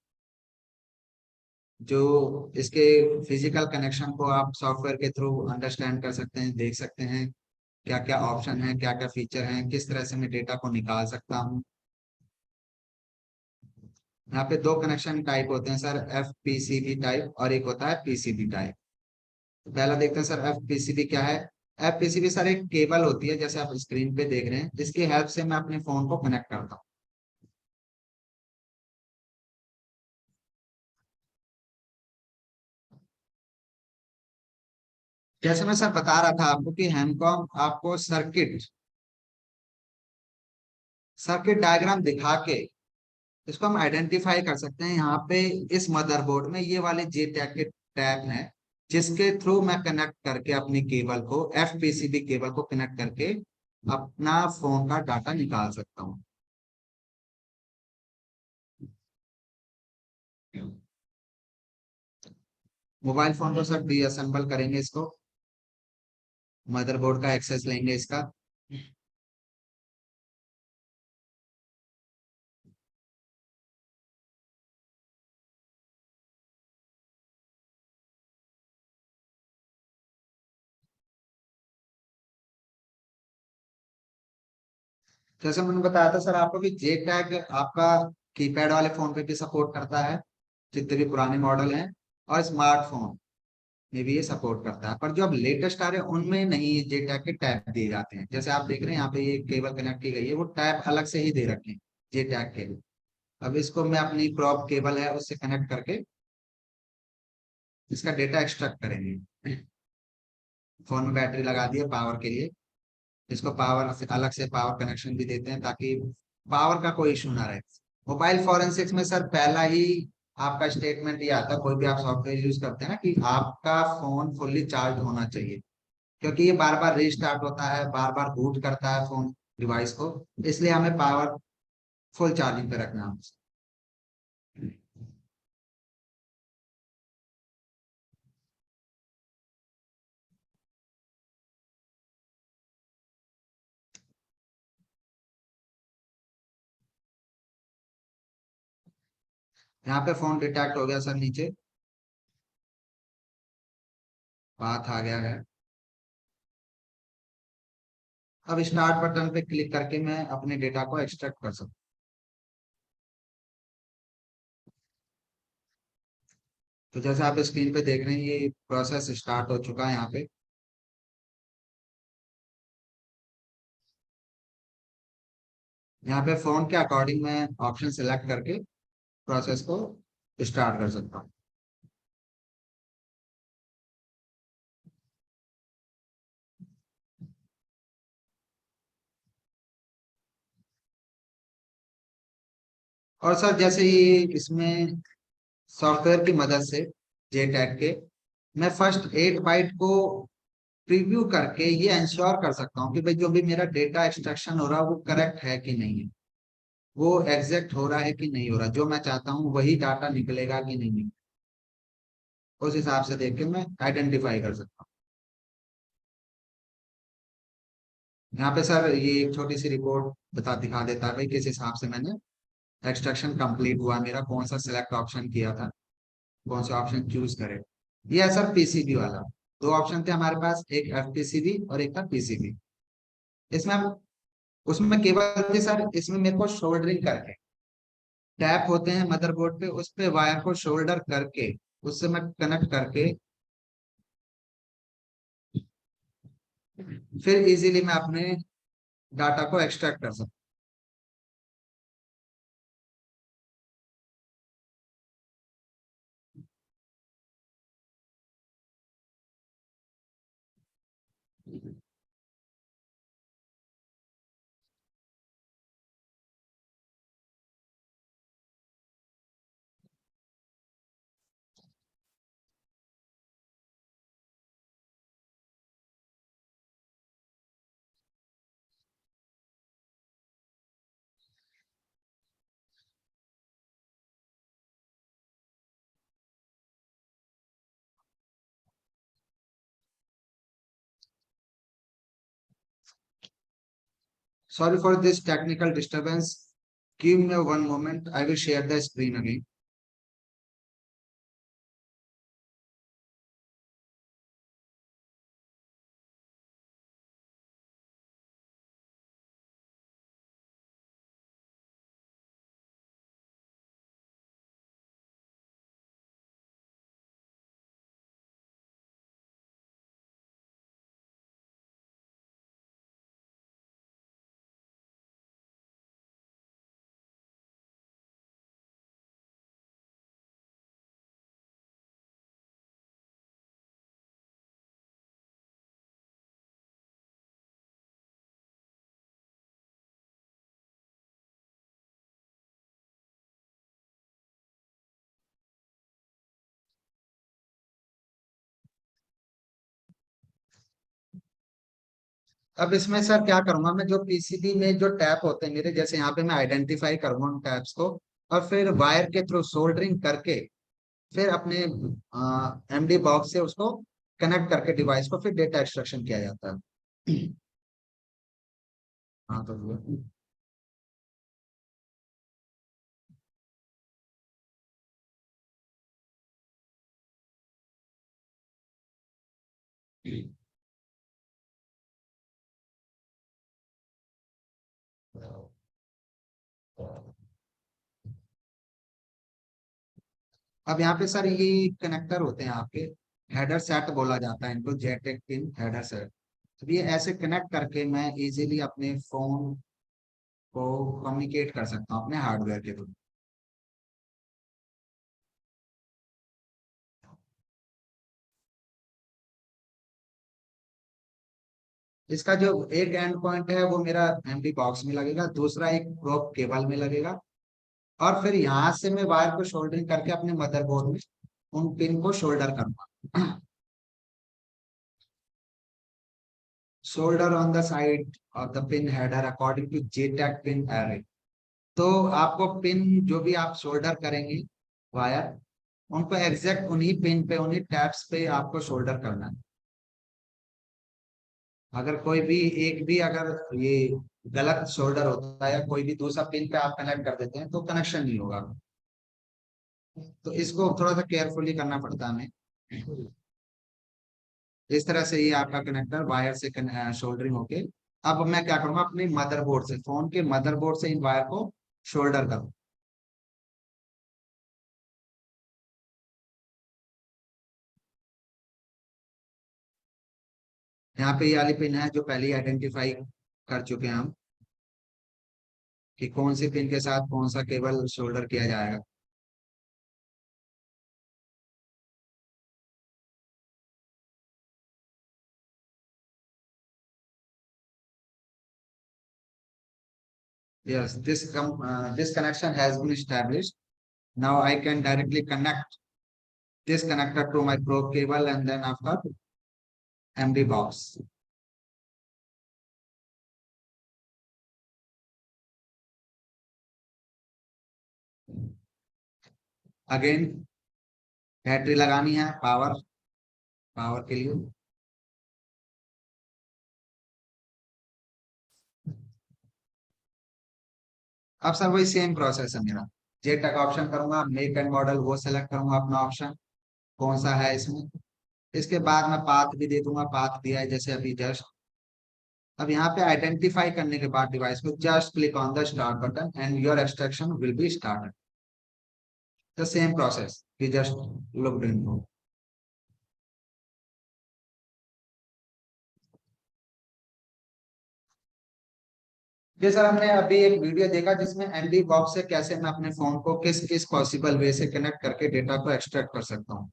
जो इसके फिजिकल कनेक्शन को आप सॉफ्टवेयर के थ्रू अंडरस्टैंड कर सकते हैं, देख सकते हैं क्या क्या ऑप्शन है, क्या क्या फीचर हैं, किस तरह से मैं डेटा को निकाल सकता हूँ। यहाँ पे दो कनेक्शन टाइप होते हैं सर, एफ पीसीबी टाइप और एक होता है पीसीबी टाइप। तो पहला देखते हैं सर एफ पीसीबी क्या है। एफ पीसीबी सर एक केबल होती है जैसे आप स्क्रीन पे देख रहे हैं, जिसकी हेल्प से मैं अपने फोन को कनेक्ट करता हूँ। जैसे मैं सर बता रहा था आपको कि हेमकॉम आपको सर्किट सर्किट डायग्राम दिखा के इसको हम आइडेंटिफाई कर सकते हैं। यहाँ पे इस मदरबोर्ड में ये वाले जे टैग के टैग हैं, जिसके थ्रू मैं कनेक्ट करके अपनी केबल को, एफ पीसीबी केबल को कनेक्ट करके अपना फोन का डाटा निकाल सकता हूँ। मोबाइल फोन को सर डीअसेंबल करेंगे, इसको मदरबोर्ड का एक्सेस लेंगे इसका। जैसे मैंने बताया था सर आपको कि जे टैग आपका कीपैड वाले फोन पे भी सपोर्ट करता है, जितने भी पुराने मॉडल हैं, और स्मार्टफोन में भी ये सपोर्ट करता है। पर जो अब लेटेस्ट आ रहे हैं उनमें नहीं जे टैग के टैग दिए जाते हैं। जैसे आप देख रहे हैं यहाँ पे ये केबल कनेक्ट की गई है, वो टैग अलग से ही दे रखे हैं जे टैग के लिए। अब इसको मैं अपनी क्रॉप केबल है उससे कनेक्ट करके इसका डेटा एक्सट्रैक्ट करेंगे। फोन में बैटरी लगा दी है पावर के लिए, इसको पावर से अलग से पावर कनेक्शन भी देते हैं ताकि पावर का कोई इशू ना रहे। मोबाइल फॉरेंसिक्स में सर पहला ही आपका स्टेटमेंट ये आता है, कोई भी आप सॉफ्टवेयर यूज करते हैं ना, कि आपका फोन फुल्ली चार्ज होना चाहिए, क्योंकि ये बार बार रीस्टार्ट होता है, बार बार बूट करता है फोन डिवाइस को, इसलिए हमें पावर फुल चार्जिंग पे रखना है। यहाँ पे फोन डिटेक्ट हो गया सर नीचे, बात आ गया है। अब स्टार्ट बटन पे क्लिक करके मैं अपने डेटा को एक्सट्रैक्ट कर सकता हूँ। तो जैसे आप स्क्रीन पे देख रहे हैं ये प्रोसेस स्टार्ट हो चुका है यहाँ पे। यहाँ पे फोन के अकॉर्डिंग मैं ऑप्शन सिलेक्ट करके प्रोसेस को स्टार्ट कर सकता हूँ। और सर जैसे ये इसमें सॉफ्टवेयर की मदद से जेटैग के मैं फर्स्ट 8 बाइट को प्रीव्यू करके ये इंश्योर कर सकता हूँ कि भाई जो भी मेरा डेटा एक्सट्रैक्शन हो रहा है वो करेक्ट है कि नहीं है, वो एग्जैक्ट हो रहा है कि नहीं हो रहा, जो मैं चाहता हूँ वही डाटा निकलेगा कि नहीं निकलेगा, उस हिसाब से देख के मैं आइडेंटिफाई कर सकता हूँ। यहाँ पे सर ये एक छोटी सी रिपोर्ट दिखा देता है भाई किस हिसाब से मैंने एक्सट्रैक्शन कंप्लीट हुआ, मेरा कौन सा सिलेक्ट ऑप्शन किया था, कौन सा ऑप्शन चूज करे। ये है सर पीसीबी वाला। दो ऑप्शन थे हमारे पास, एक एफपीसीबी और एक था पीसीबी। इसमें हम उसमें केवल थे सर, इसमें मेरे को शोल्डरिंग करके टैप होते हैं मदरबोर्ड पे, उस पे वायर को शोल्डर करके उससे मैं कनेक्ट करके फिर इजीली मैं अपने डाटा को एक्सट्रैक्ट कर सकता हूँ। Sorry for this technical disturbance. Give me one moment. I will share the screen again. अब इसमें सर क्या करूंगा, मैं जो पीसीबी में जो टैप होते हैं मेरे, जैसे यहाँ पे मैं आइडेंटिफाई करूंगा उन टैप्स को, और फिर वायर के थ्रू सोल्डरिंग करके फिर अपने एमडी बॉक्स से उसको कनेक्ट करके डिवाइस को फिर डेटा एक्सट्रैक्शन किया जाता है। हाँ तो वो अब यहाँ पे सर ये कनेक्टर होते हैं आपके, हेडर सेट बोला जाता है इनको, जेटेक पिन हेडर सेट। तो ये ऐसे कनेक्ट करके मैं इजीली अपने फोन को कम्युनिकेट कर सकता हूँ अपने हार्डवेयर के थ्रू। इसका जो एक एंड पॉइंट है वो मेरा एमडी बॉक्स में लगेगा, दूसरा एक प्रोब केबल में लगेगा, और फिर यहाँ से मैं वायर को शोल्डरिंग करके अपने मदरबोर्ड में उन पिन को शोल्डर करूंगा। Solder on the side of the pin header according to JTAG pin array. तो आपको पिन जो भी आप शोल्डर करेंगे वायर, उनको एग्जैक्ट उन्हीं पिन पे उन्हीं टैप्स पे आपको शोल्डर करना है। अगर कोई भी एक भी अगर ये गलत शोल्डर होता है या कोई भी दूसरा पिन पे आप कनेक्ट कर देते हैं तो कनेक्शन नहीं होगा। तो इसको थोड़ा सा केयरफुली करना पड़ता है हमें। इस तरह से ये आपका कनेक्टर वायर से शोल्डरिंग होके, अब मैं क्या करूंगा अपने मदरबोर्ड से, फोन के मदरबोर्ड से इन वायर को शोल्डर करूँ। यहाँ पे ये वाली पिन है जो पहले आइडेंटिफाई कर चुके हैं हम, कि कौन सी पिन के साथ कौन सा केबल शोल्डर किया जाएगा। Yes, this connection has been established. Now I can directly connect this connector to my probe cable and then after MD box. Again battery लगानी है पावर पावर के लिए। अब सर वही सेम प्रोसेस है मेरा। जेटा का ऑप्शन करूंगा, मेक एंड मॉडल वो सेलेक्ट करूंगा अपना ऑप्शन कौन सा है इसमें। इसके बाद मैं पाथ भी दे दूंगा, पाथ दिया है जैसे अभी जस्ट। अब यहाँ पे आइडेंटिफाई करने के बाद डिवाइस को just click on the start button and your extraction will be started. The same process we just looked into. ये सर हमने अभी एक वीडियो देखा जिसमें एमडी बॉक्स से कैसे मैं अपने फोन को किस किस पॉसिबल वे से कनेक्ट करके डेटा को एक्सट्रैक्ट कर सकता हूँ।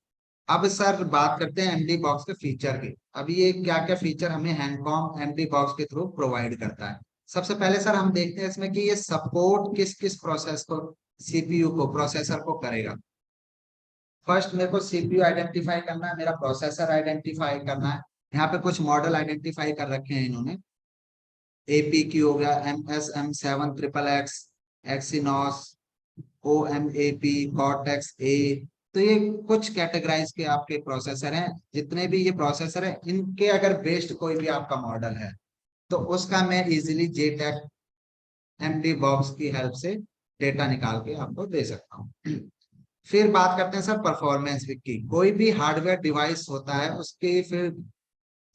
अब सर बात करते हैं एमडी बॉक्स के फीचर की। अब ये क्या क्या फीचर हमें हैंडकॉम एमडी बॉक्स के थ्रू प्रोवाइड करता है। सबसे पहले सर हम देखते हैं इसमें कि ये सपोर्ट किस किस प्रोसेस को, सीपीयू को, प्रोसेसर को करेगा। फर्स्ट मेरे को सीपीयू आइडेंटिफाई करना है, मेरा प्रोसेसर आइडेंटिफाई करना है। यहाँ पे कुछ मॉडल आइडेंटिफाई कर रखे हैं इन्होंने। एपी हो गया, MSM7 XXX, Exynos, OMAP, Cortex A. तो ये कुछ कैटेगराइज के आपके प्रोसेसर हैं। जितने भी ये प्रोसेसर हैं इनके अगर बेस्ड कोई भी आपका मॉडल है तो उसका मैं इजीली JTAG एमडी बॉक्स की हेल्प से डेटा निकाल के आपको दे सकता हूँ। फिर बात करते हैं सर परफॉर्मेंस की। कोई भी हार्डवेयर डिवाइस होता है उसके फिर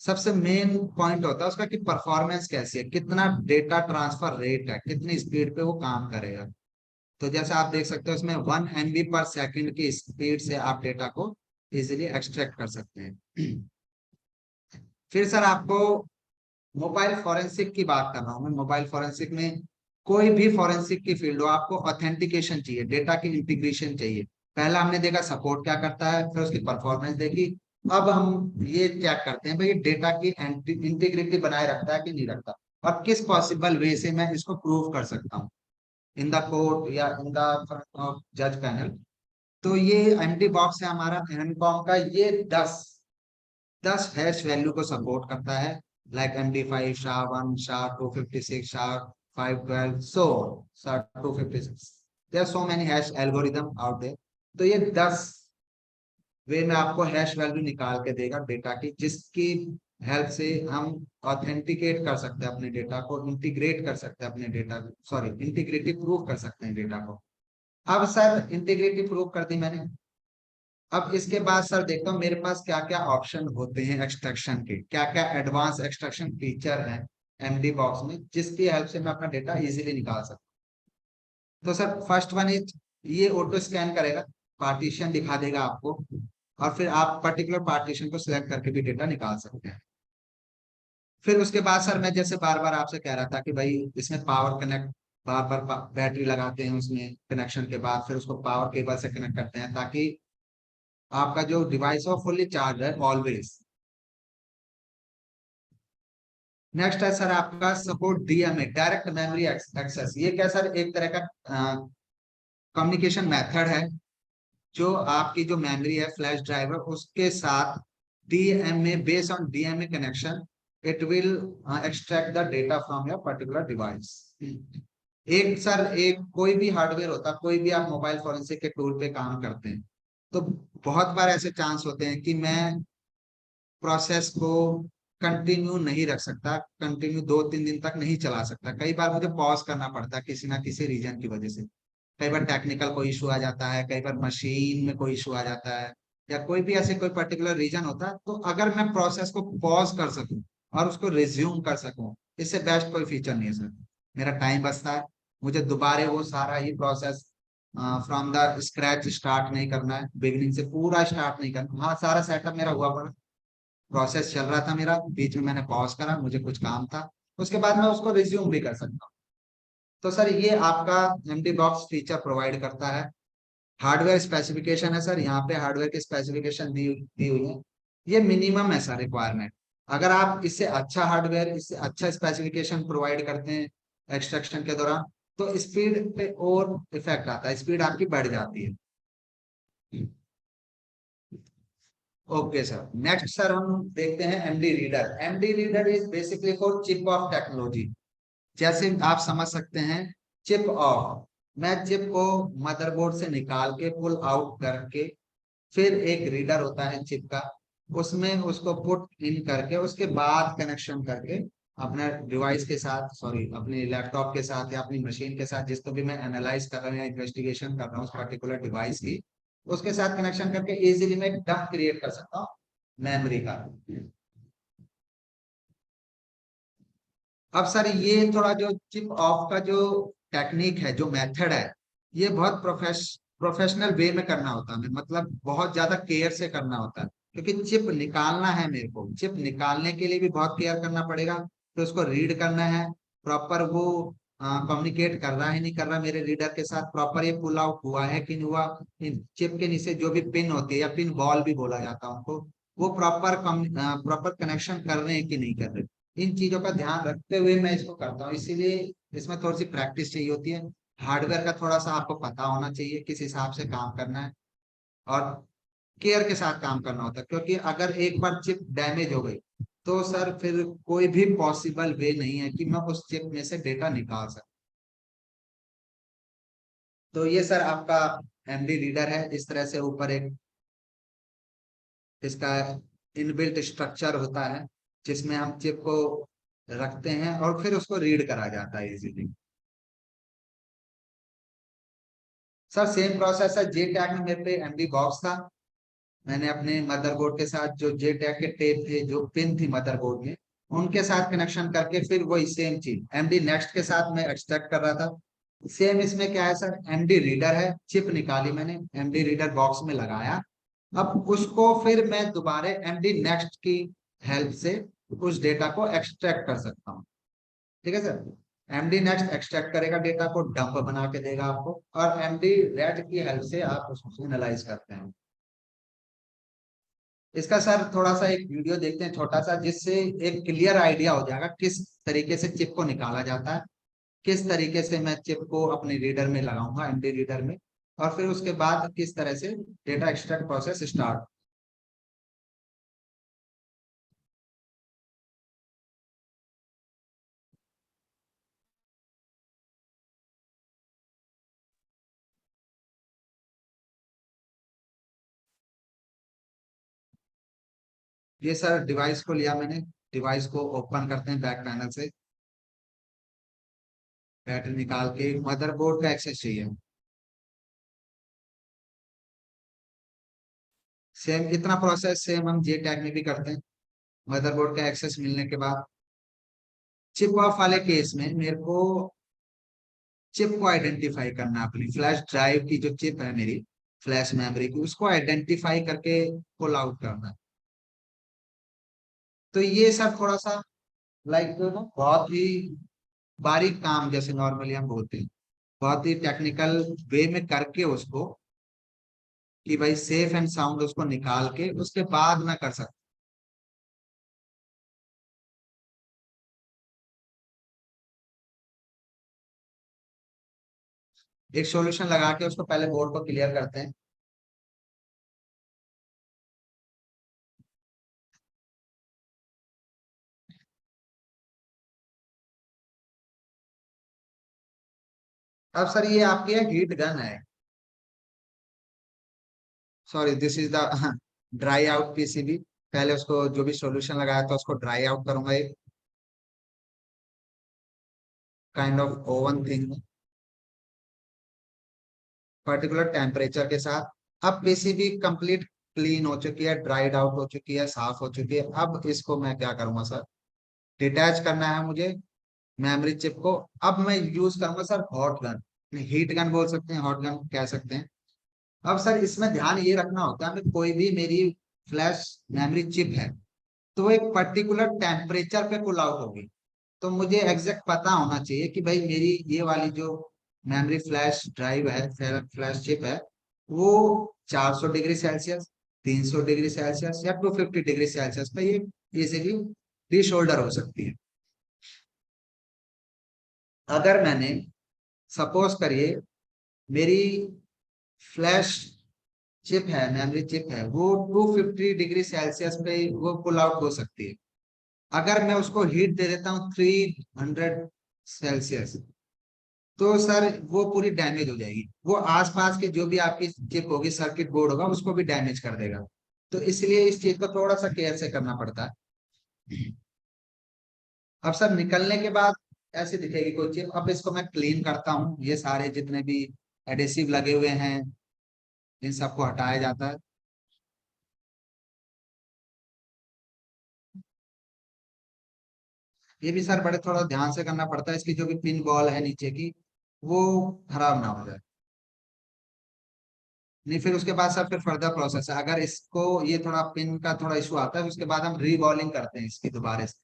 सबसे मेन पॉइंट होता है उसका कि परफॉर्मेंस कैसी है, कितना डेटा ट्रांसफर रेट है, कितनी स्पीड पे वो काम करेगा। तो जैसे आप देख सकते हो इसमें 1 MB/सेकंड की स्पीड से आप डेटा को इजीली एक्सट्रैक्ट कर सकते हैं। फिर सर आपको मोबाइल फॉरेंसिक की बात कर रहा हूँ मैं। मोबाइल फॉरेंसिक में कोई भी फॉरेंसिक की फील्ड हो, आपको ऑथेंटिकेशन चाहिए, डेटा की इंटीग्रेशन चाहिए। पहला हमने देखा सपोर्ट क्या करता है, फिर उसकी परफॉर्मेंस देखी। अब हम ये चेक करते हैं भाई डेटा की इंटीग्रिटी बनाए रखता है कि नहीं रखता, और किस पॉसिबल वे से मैं इसको प्रूव कर सकता हूँ इन द कोर्ट या इन द फ्रंट ऑफ जज पैनल। तो ये एमडी बॉक्स है हमारा एनकॉम का, ये 10 हैश वैल्यू को सपोर्ट करता है। Like MD5 SHA-1, SHA-256, SHA-512, so SHA-256, there are so many hash algorithm out there। तो ये 10 वे में आपको हैश वैल्यू निकाल के देगा डेटा की, जिसकी हेल्प से हम ऑथेंटिकेट कर सकते हैं अपने डेटा को, इंटीग्रेट कर सकते हैं अपने डेटा, सॉरी इंटीग्रिटी प्रूव कर सकते हैं डेटा को। अब सर इंटीग्रिटी प्रूव कर दी मैंने। अब इसके बाद सर देखता हूँ मेरे पास क्या क्या ऑप्शन होते हैं एक्सट्रैक्शन के, क्या क्या एडवांस एक्सट्रैक्शन फीचर हैं एमडी बॉक्स में, जिसकी हेल्प से मैं अपना डेटा इजीली निकाल सकता हूँ। तो सर फर्स्ट वन इज, ये ऑटो स्कैन करेगा, पार्टीशन दिखा देगा आपको, और फिर आप पर्टिकुलर पार्टीशन को सिलेक्ट करके भी डेटा निकाल सकते हैं। फिर उसके बाद सर मैं जैसे बार बार आपसे कह रहा था कि भाई इसमें पावर कनेक्ट, बार बार बैटरी लगाते हैं उसमें कनेक्शन के बाद, फिर उसको पावर केबल से कनेक्ट करते हैं ताकि आपका जो डिवाइस हो फुल्ली चार्ज है ऑलवेज। नेक्स्ट है सर आपका support DMA, direct memory access. ये क्या सर, एक तरह का कम्युनिकेशन मेथड है जो आपकी जो मेमोरी है फ्लैश ड्राइव है उसके साथ DMA, based on DMA connection it will extract the data from your particular device. एक सर एक कोई भी हार्डवेयर होता, कोई भी आप मोबाइल फोरेंसिक के टूल पे काम करते हैं तो बहुत बार ऐसे चांस होते हैं कि मैं प्रोसेस को कंटिन्यू नहीं रख सकता, कंटिन्यू 2-3 दिन तक नहीं चला सकता। कई बार मुझे पॉज करना पड़ता है किसी ना किसी रीजन की वजह से। कई बार टेक्निकल कोई इशू आ जाता है, कई बार मशीन में कोई इशू आ जाता है, या कोई भी ऐसे कोई पर्टिकुलर रीजन होता है। तो अगर मैं प्रोसेस को पॉज कर सकूं और उसको रिज्यूम कर सकूं, इससे बेस्ट कोई फीचर नहीं है सर। मेरा टाइम बचता है, मुझे दोबारा वो सारा ही process from the scratch start नहीं करना है, बिगिनिंग से पूरा स्टार्ट नहीं करना। हाँ सारा सेटअप मेरा हुआ पड़ा, प्रोसेस चल रहा था मेरा, बीच में मैंने पॉज करा, मुझे कुछ काम था, उसके बाद मैं उसको रिज्यूम भी कर सकता हूँ। तो सर ये आपका एमडी बॉक्स फीचर प्रोवाइड करता है। हार्डवेयर स्पेसिफिकेशन है सर, यहाँ पे हार्डवेयर की स्पेसिफिकेशन दी हुई है। ये मिनिमम है सर रिक्वायरमेंट। अगर आप इससे अच्छा हार्डवेयर, इससे अच्छा स्पेसिफिकेशन प्रोवाइड करते हैं एक्सट्रैक्शन के दौरान, तो स्पीड पे और इफेक्ट आता है, स्पीड आपकी बढ़ जाती है। ओके सर, नेक्स्ट सर हम देखते हैं MD reader. MD reader is basically for chip off technology. जैसे आप समझ सकते हैं, चिप ऑफ, मैं चिप को मदरबोर्ड से निकाल के पुल आउट करके, फिर एक रीडर होता है चिप का, उसमें उसको पुट इन करके उसके बाद कनेक्शन करके अपने डिवाइस के साथ, सॉरी अपने लैपटॉप के साथ या अपनी मशीन के साथ, जिसको भी मैं एनालाइज कर रहा हूँ या इन्वेस्टिगेशन कर रहा हूँ उस पर्टिकुलर डिवाइस की, उसके साथ कनेक्शन करके इजीली मैं डंप क्रिएट कर सकता हूँ मेमोरी का। अब सर ये थोड़ा जो चिप ऑफ का जो टेक्निक है, जो मेथड है, ये बहुत प्रोफेशनल वे में करना होता है, मतलब बहुत ज्यादा केयर से करना होता है, क्योंकि चिप निकालना है मेरे को, चिप निकालने के लिए भी बहुत केयर करना पड़ेगा। तो उसको रीड करना है प्रॉपर, वो कम्युनिकेट कर रहा है नहीं कर रहा मेरे रीडर के साथ, प्रॉपर ये पुल आउट हुआ है कि नहीं हुआ, चिप के नीचे जो भी पिन होती है या पिन बॉल भी बोला जाता है उनको, वो प्रॉपर कनेक्शन कर रहे हैं कि नहीं कर रहे। इन चीजों का ध्यान रखते हुए मैं इसको करता हूँ, इसीलिए इसमें थोड़ी सी प्रैक्टिस चाहिए होती है। हार्डवेयर का थोड़ा सा आपको पता होना चाहिए किस हिसाब से काम करना है, और केयर के साथ काम करना होता है, क्योंकि अगर एक बार चिप डैमेज हो गई तो सर फिर कोई भी पॉसिबल वे नहीं है कि मैं उस चिप में से डेटा निकाल सकूं। तो ये सर आपका एमडी रीडर है। इस तरह से ऊपर एक इसका इनबिल्ट स्ट्रक्चर होता है, जिसमें हम चिप को रखते हैं और फिर उसको रीड करा जाता है इजीली। सर सेम प्रोसेस है, जे टैग में मेरे पे एमडी बॉक्स था, मैंने अपने मदरबोर्ड के साथ जो जे टैग के टेप थे, जो पिन थी मदरबोर्ड में, उनके साथ कनेक्शन करके फिर वही सेम चीज एमडी नेक्स्ट के साथ मैं एक्सट्रैक्ट कर रहा था। सेम इसमें क्या है सर, एमडी रीडर है, चिप निकाली मैंने, एमडी रीडर बॉक्स में लगाया, अब उसको फिर मैं दोबारा एमडी नेक्स्ट की हेल्प से उस डेटा को एक्सट्रैक्ट कर सकता हूँ। ठीक है सर, एमडी नेक्स्ट एक्सट्रैक्ट करेगा डेटा को, डंप बना के देगा आपको, और एमडी रेड की हेल्प से आप उसको एनालाइज करते हैं। इसका सर थोड़ा सा एक वीडियो देखते हैं छोटा सा, जिससे एक क्लियर आइडिया हो जाएगा किस तरीके से चिप को निकाला जाता है, किस तरीके से मैं चिप को अपने रीडर में लगाऊंगा, एमडी रीडर में, और फिर उसके बाद किस तरह से डेटा एक्सट्रैक्ट प्रोसेस स्टार्ट। ये सर डिवाइस को लिया मैंने, डिवाइस को ओपन करते हैं बैक पैनल से, बैटरी निकाल के मदरबोर्ड का एक्सेस चाहिए। सेम इतना प्रोसेस सेम हम जे टैग में भी करते हैं। मदरबोर्ड का एक्सेस मिलने के बाद चिप ऑफ वाले केस में मेरे को चिप को आइडेंटिफाई करना है, अपनी फ्लैश ड्राइव की जो चिप है मेरी, फ्लैश मेमोरी की, उसको आइडेंटिफाई करके पुल आउट करना है। तो ये सब थोड़ा सा लाइक बहुत ही बारीक काम, जैसे नॉर्मली हम बोलते हैं, बहुत ही टेक्निकल वे में करके उसको, कि भाई सेफ एंड साउंड उसको निकाल के उसके बाद मैं कर सकता हूँ। एक सॉल्यूशन लगा के उसको पहले बोर्ड को क्लियर करते हैं। अब सर ये आपकी है हीट गन है, sorry this is the dry out PCB. पहले उसको जो भी सॉल्यूशन लगाया था उसको ड्राई आउट करूंगा, एक kind of oven thing, particular temperature के साथ। अब पीसीबी कंप्लीट क्लीन हो चुकी है, ड्राइड आउट हो चुकी है, साफ हो चुकी है। अब इसको मैं क्या करूंगा सर, डिटैच करना है मुझे मेमोरी चिप को। अब मैं यूज करूंगा sir hot gun, heat gun बोल सकते हैं, हॉट गन कह सकते हैं। अब सर इसमें ध्यान ये रखना होता है, कोई भी मेरी फ्लैश मेमोरी चिप है तो वो एक पर्टिकुलर टेम्परेचर पे पुल आउट होगी। तो मुझे एग्जैक्ट पता होना चाहिए कि भाई मेरी ये वाली जो मेमोरी फ्लैश ड्राइव है, फ्लैश चिप है, वो 400 डिग्री सेल्सियस, 300 डिग्री सेल्सियस या 250 डिग्री सेल्सियस पे ये इजीली डिशोल्डर हो सकती है। अगर मैंने सपोज करिए मेरी फ्लैश चिप है, मेमोरी चिप है, वो 250 डिग्री सेल्सियस पे वो पुल आउट हो सकती है। अगर मैं उसको हीट दे देता हूँ 300 सेल्सियस, तो सर वो पूरी डैमेज हो जाएगी, वो आसपास के जो भी आपकी चिप होगी, सर्किट बोर्ड होगा, उसको भी डैमेज कर देगा। तो इसलिए इस चीज को थोड़ा सा केयर से करना पड़ता है। अब सर निकलने के बाद ऐसे दिखेगी कोई चिप। अब इसको मैं क्लीन करता हूँ, ये सारे जितने भी एडेसिव लगे हुए हैं इन सबको हटाया जाता है। ये भी सर बड़े थोड़ा ध्यान से करना पड़ता है, इसकी जो भी पिन बॉल है नीचे की वो खराब ना हो जाए। नहीं, फिर उसके बाद सर फिर फर्दर प्रोसेस है, अगर इसको ये थोड़ा पिन का थोड़ा इशू आता है, उसके बाद हम रीबॉलिंग करते हैं इसकी दोबारा से।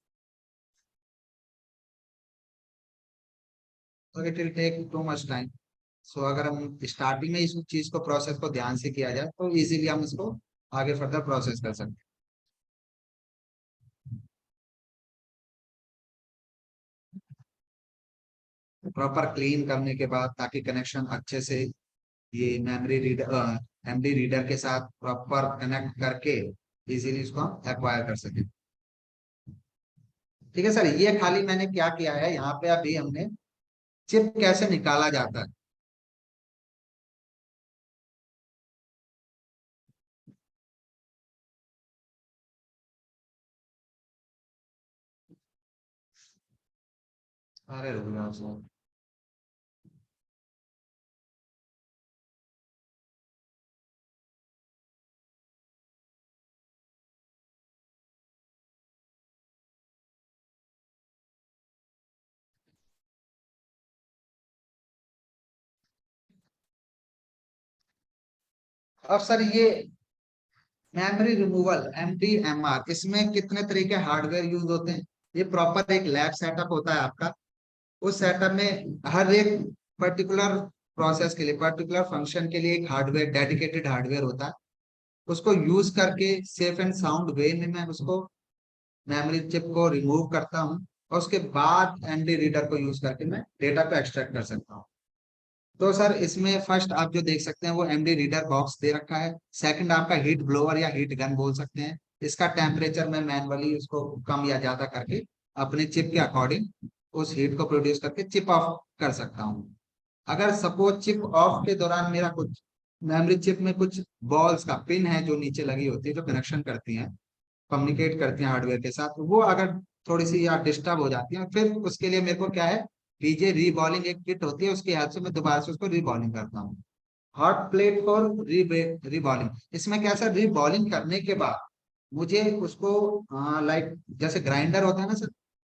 तो it will take too much time. So अगर हम स्टार्टिंग में इस चीज को प्रोसेस को ध्यान से किया जाए तो इजीली हम इसको आगे फर्दर प्रोसेस कर सकते हैं प्रॉपर क्लीन करने के बाद, ताकि कनेक्शन अच्छे से ये मेमोरी रीडर एमडी रीडर के साथ प्रॉपर कनेक्ट करके इजीली इसको हम एक्वायर कर सके। ठीक है सर, ये खाली मैंने क्या किया है यहाँ पे, अभी हमने चिप कैसे निकाला जाता है। अरे रुक जाओ सर। अब सर ये मेमोरी रिमूवल MDMR, इसमें कितने तरह के हार्डवेयर यूज होते हैं। ये प्रॉपर एक लैब सेटअप होता है आपका। उस सेटअप में हर एक पर्टिकुलर प्रोसेस के लिए, पर्टिकुलर फंक्शन के लिए एक हार्डवेयर, डेडिकेटेड हार्डवेयर होता है। उसको यूज करके सेफ एंड साउंड वे में मैं उसको मेमोरी चिप को रिमूव करता हूँ, और उसके बाद एमडी रीडर को यूज करके मैं डेटा को एक्सट्रैक्ट कर सकता हूँ। तो सर इसमें फर्स्ट आप जो देख सकते हैं वो एमडी रीडर बॉक्स दे रखा है। सेकंड आपका हीट ब्लोअर या हीट गन बोल सकते हैं। इसका टेम्परेचर मैं मैनुअली उसको कम या ज्यादा करके अपने चिप के अकॉर्डिंग उस हीट को प्रोड्यूस करके चिप ऑफ कर सकता हूँ। अगर सपोज चिप ऑफ के दौरान मेरा कुछ मेमोरी चिप में कुछ बॉल्स का पिन है जो नीचे लगी होती है, जो कनेक्शन करती हैं, कम्युनिकेट करती हैं हार्डवेयर के साथ, वो अगर थोड़ी सी या डिस्टर्ब हो जाती है, फिर उसके लिए मेरे को क्या है, पीजे रीबॉलिंग एक किट होती है, उसकी हेल्प से मैं दोबारा से उसको रीबॉलिंग करता हूँ। हॉट प्लेट फॉर रीबॉलिंग, इसमें क्या सर, रीबॉलिंग करने के बाद मुझे उसको लाइक जैसे ग्राइंडर होता है ना सर,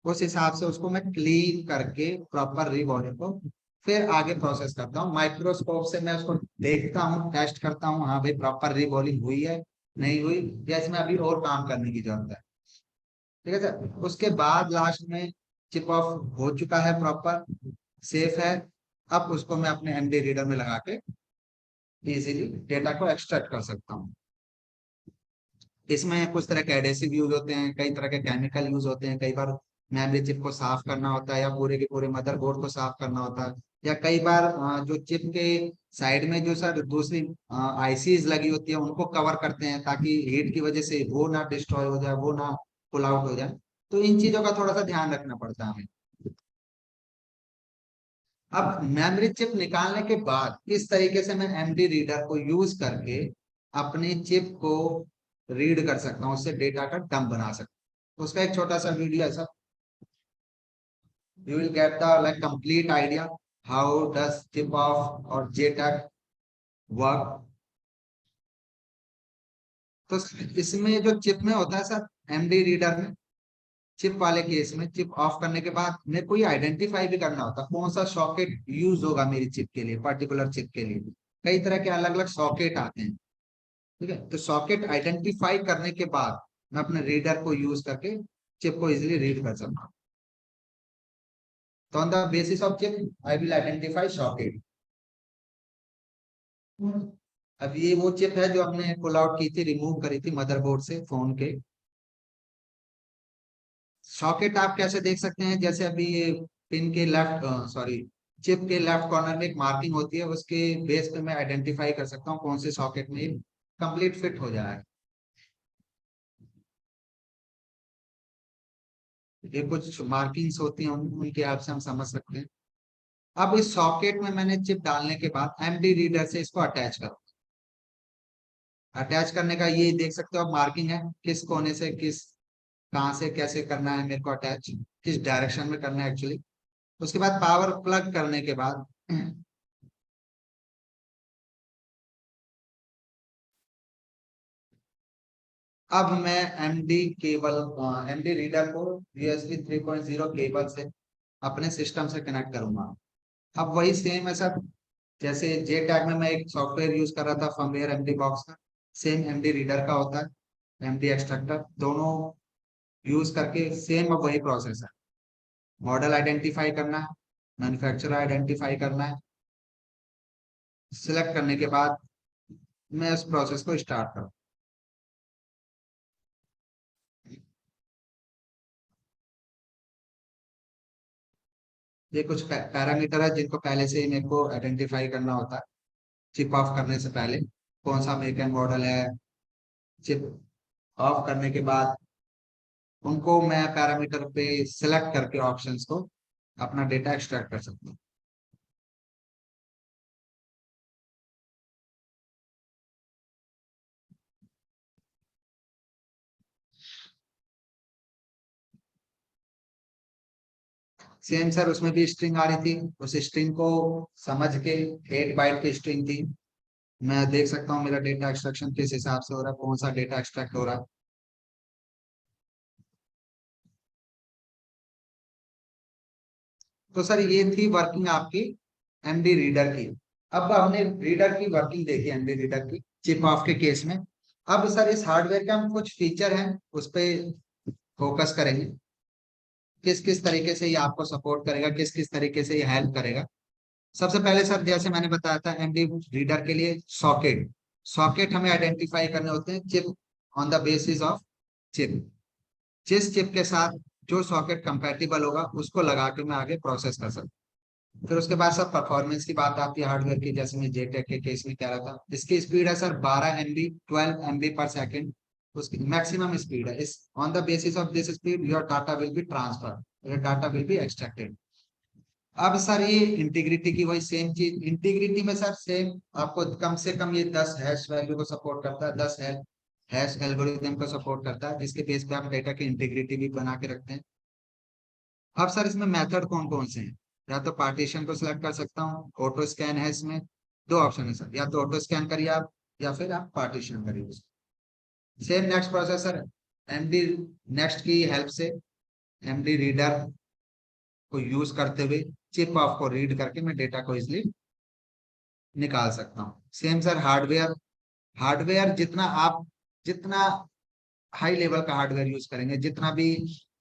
उस हिसाब से उसको मैं क्लीन करके प्रॉपर रीबॉलिंग को फिर आगे प्रोसेस करता हूँ। माइक्रोस्कोप से मैं उसको देखता हूँ, टेस्ट करता हूँ, हाँ भाई प्रॉपर रीबॉलिंग हुई है नहीं हुई, या इसमें अभी और काम करने की जरूरत है। ठीक है सर, उसके बाद लास्ट में चिप ऑफ हो चुका है, प्रॉपर सेफ है। अब उसको मैं अपने एमडी रीडर में लगा के इजीली डेटा को एक्सट्रैक्ट कर सकता हूँ। इसमें कुछ तरह के एडेसिव यूज होते हैं, कई तरह के केमिकल यूज होते हैं, कई बार मेमोरी चिप को साफ करना होता है, या पूरे के पूरे मदरबोर्ड को साफ करना होता है, या कई बार जो चिप के साइड में जो सर दूसरी आईसीज लगी होती है उनको कवर करते हैं, ताकि हीट की वजह से वो ना डिस्ट्रॉय हो जाए, वो ना पुल आउट हो जाए। तो इन चीजों का थोड़ा सा ध्यान रखना पड़ता है हमें। अब मेमोरी चिप निकालने के बाद किस तरीके से मैं एमडी रीडर को यूज करके अपनी चिप को रीड कर सकता हूँ, उससे डेटा का डंप बना सकता हूँ, उसका एक छोटा सा वीडियो है sir. You will get the like complete idea how does chip off और JTAG वर्क। तो इसमें जो चिप में होता है सर, एमडी रीडर में, चिप वाले केस में चिप ऑफ करने के बाद मेरे को ये आइडेंटिफाई भी करना होता है कौन सा सॉकेट यूज होगा मेरी चिप के लिए, पर्टिकुलर चिप के लिए। कई तरह के अलग अलग सॉकेट आते हैं। ठीक है, तो सॉकेट आइडेंटिफाई करने के बाद मैं अपने रीडर को यूज करके चिप को इजीली रीड कर सकता हूँ। तो on the basis of chip I will identify socket. अब ये वो चिप है जो हमने पुल आउट की थी, रिमूव करी थी मदरबोर्ड से फोन के। सॉकेट आप कैसे देख सकते हैं, जैसे अभी ये पिन के लेफ्ट, सॉरी, चिप के लेफ्ट कॉर्नर में एक मार्किंग होती है, उसके बेस पे मैं आइडेंटिफाई कर सकता हूँ कौन से सॉकेट में कंप्लीट फिट हो जाए। ये कुछ मार्किंग्स होती हैं, उनके हेल्प से हम समझ सकते हैं। अब इस सॉकेट में मैंने चिप डालने के बाद एमडी रीडर से इसको अटैच करो। अटैच करने का ये देख सकते हो आप, मार्किंग है किस कोने से किस कहाँ से कैसे करना है मेरे को अटैच, किस डायरेक्शन में करना है एक्चुअली। उसके बाद पावर प्लग करने के बाद अब मैं एमडी केबल एमडी रीडर को यूएसबी 3.0 केबल से अपने सिस्टम से कनेक्ट करूंगा। अब वही सेम है सर, जैसे जे टैग में मैं एक सॉफ्टवेयर यूज कर रहा था फर्मवेयर एमडी बॉक्स का, सेम एमडी रीडर का होता है, एमडी एक्सट्रैक्टर दोनों यूज करके सेम अब वही प्रोसेस है। मॉडल आइडेंटिफाई करना है, मैन्युफैक्चरर आइडेंटिफाई करना है, सिलेक्ट करने के बाद मैं उस प्रोसेस को स्टार्ट करूँ। ये कुछ पैरामीटर है जिनको पहले से ही मेरे को आइडेंटिफाई करना होता है चिप ऑफ करने से पहले, कौन सा मेक एंड मॉडल है। चिप ऑफ करने के बाद उनको मैं पैरामीटर पे सिलेक्ट करके ऑप्शंस को अपना डेटा एक्सट्रैक्ट कर सकता हूँ। सेम सर, उसमें भी स्ट्रिंग आ रही थी, उस स्ट्रिंग को समझ के 8 बाइट की स्ट्रिंग थी, मैं देख सकता हूँ मेरा डेटा एक्सट्रैक्शन किस हिसाब से हो रहा है, कौन सा डेटा एक्सट्रैक्ट हो रहा है। तो सर ये थी वर्किंग आपकी एमडी रीडर की। अब हमने रीडर की वर्किंग देखी, एमडी रीडर की चिप ऑफ के केस में। अब सर इस हार्डवेयर के हम कुछ फीचर हैं उस पे फोकस करेंगे, किस किस तरीके से ये आपको सपोर्ट करेगा, किस किस तरीके से ये हेल्प करेगा। सबसे पहले सर जैसे मैंने बताया था एमडी रीडर के लिए सॉकेट, सॉकेट हमें आइडेंटिफाई करने होते हैं chip on the basis of chip. जिस चिप के साथ जो सॉकेट कंपैटिबल होगा उसको लगा के मैं आगे प्रोसेस कर सकता हूँ। फिर उसके बाद सर परफॉर्मेंस की बात आती है हार्डवेयर की, जैसे मैं जेटेक के केस में कह रहा था, इसकी स्पीड है सर 12 MB 12 MB पर सेकेंड, उसकी मैक्सिमम स्पीड है। इस on the basis of this speed your data will be transfer, your data will be extracted. अब सर ये इंटीग्रिटी की वही सेम चीज, इंटीग्रिटी में सर सेम आपको कम से कम ये 10 हैश वैल्यू को सपोर्ट करता है, 10 हैश एल्गोरिथम को सपोर्ट करता है, जिसके बेस पे आप डेटा की इंटीग्रिटी भी बना के रखते हैं। अब सर इसमें मेथड कौन कौन से हैं, या तो पार्टीशन को सिलेक्ट कर सकता हूँ, ऑटो स्कैन है इसमें, दो ऑप्शन है सर, या तो ऑटो स्कैन करिए आप या फिर आप पार्टीशन करिए। Same next processor MD next की हेल्प से एमडी रीडर को यूज करते हुए चिप ऑफ को रीड करके मैं डेटा को इजिली निकाल सकता हूँ। सेम सर हार्डवेयर, हार्डवेयर जितना हाई लेवल का हार्डवेयर यूज करेंगे, जितना भी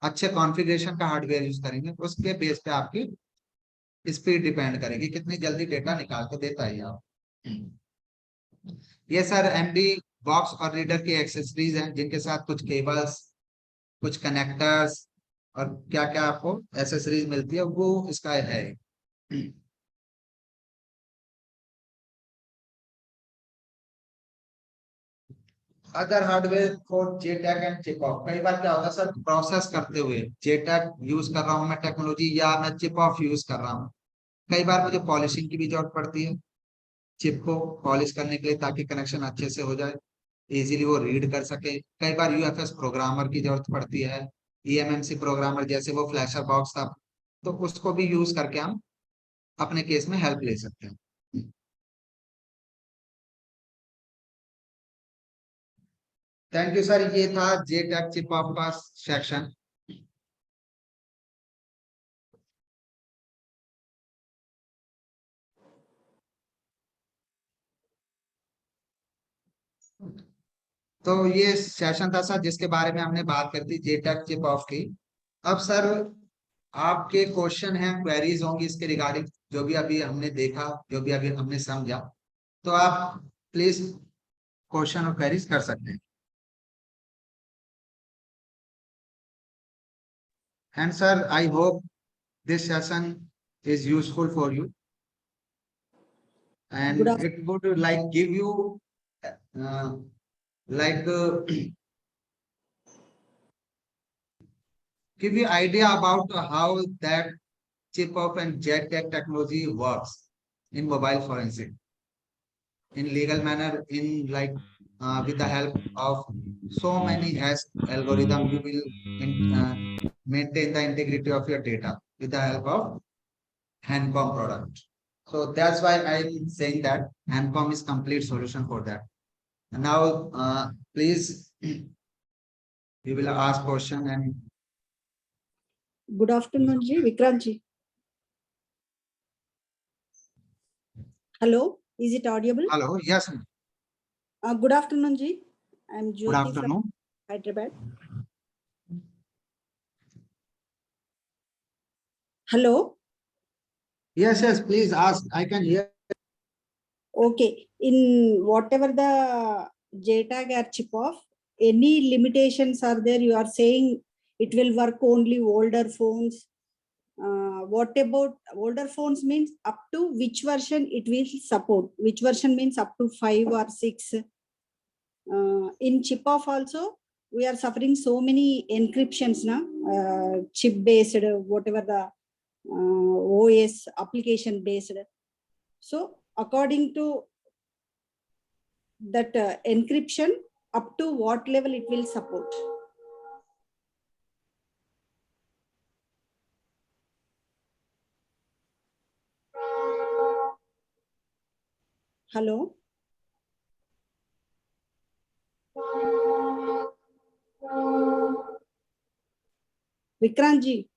अच्छे कॉन्फ़िगरेशन का हार्डवेयर यूज करेंगे, उसके बेस पे आपकी स्पीड डिपेंड करेगी, कितनी जल्दी डेटा निकाल के देता है आप। ये सर एमडी बॉक्स और रीडर की एक्सेसरीज हैं, जिनके साथ कुछ केबल्स, कुछ कनेक्टर्स और क्या क्या आपको एक्सेसरीज मिलती है वो इसका है। Other hardware for JTAG and chip off, कई बार क्या होता है सर, प्रोसेस करते हुए जेटैग यूज कर रहा हूँ मैं टेक्नोलॉजी, या मैं चिप ऑफ यूज कर रहा हूँ, कई बार मुझे पॉलिशिंग की भी जरूरत पड़ती है चिप को पॉलिश करने के लिए, ताकि कनेक्शन अच्छे से हो जाए, इजीली वो रीड कर सके। कई बार यूएफएस प्रोग्रामर की जरूरत पड़ती है, ईएमएमसी प्रोग्रामर, जैसे वो फ्लैशर बॉक्स था, तो उसको भी यूज करके हम अपने केस में हेल्प ले सकते हैं। थैंक यू सर, ये था जेटैग चिप ऑफ का सेक्शन। तो ये सेशन था सर जिसके बारे में हमने बात कर दी जेटैग चिप ऑफ की। अब सर आपके क्वेश्चन हैं, क्वेरीज होंगी इसके रिगार्डिंग, जो भी अभी हमने देखा, जो भी अभी हमने समझा, तो आप प्लीज क्वेश्चन और क्वेरीज कर सकते हैं। And sir I hope this session is useful for you, Good and it would like give you uh, like give you idea about how that chip of and JTAG technology works in mobile forensic in legal manner, in like with the help of so many as algorithm you will maintain the integrity of your data with the help of Hancom product. So that's why I'm saying that Hancom is complete solution for that. And now please we will ask question. And Good afternoon, Ji. Vikrant Ji. Hello, is it audible? hello, yes, Good afternoon, Ji. I'm good Jyoti from afternoon. Hyderabad. Hello. Yes, please ask. I can hear. Okay. In whatever the JTAG or chip off, any limitations are there? You are saying it will work only older phones. What about older phones means up to which version it will support? Which version means up to 5 or 6? In chip off also, we are suffering so many encryptions now, chip based, whatever the OS application based. So according to that encryption, up to what level it will support? Hello. Vikrant ji.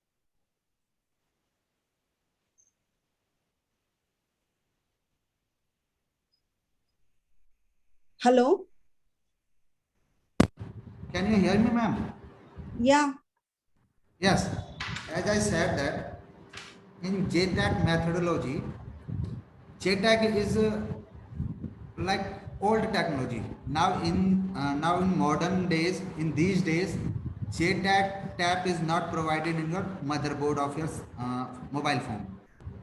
Hello. Can you hear me, ma'am? Yeah. Yes, as I said that in JTAG methodology, JTAG is like old technology. Now in modern days, in these days, JTAG tap is not provided in your motherboard of your mobile phone.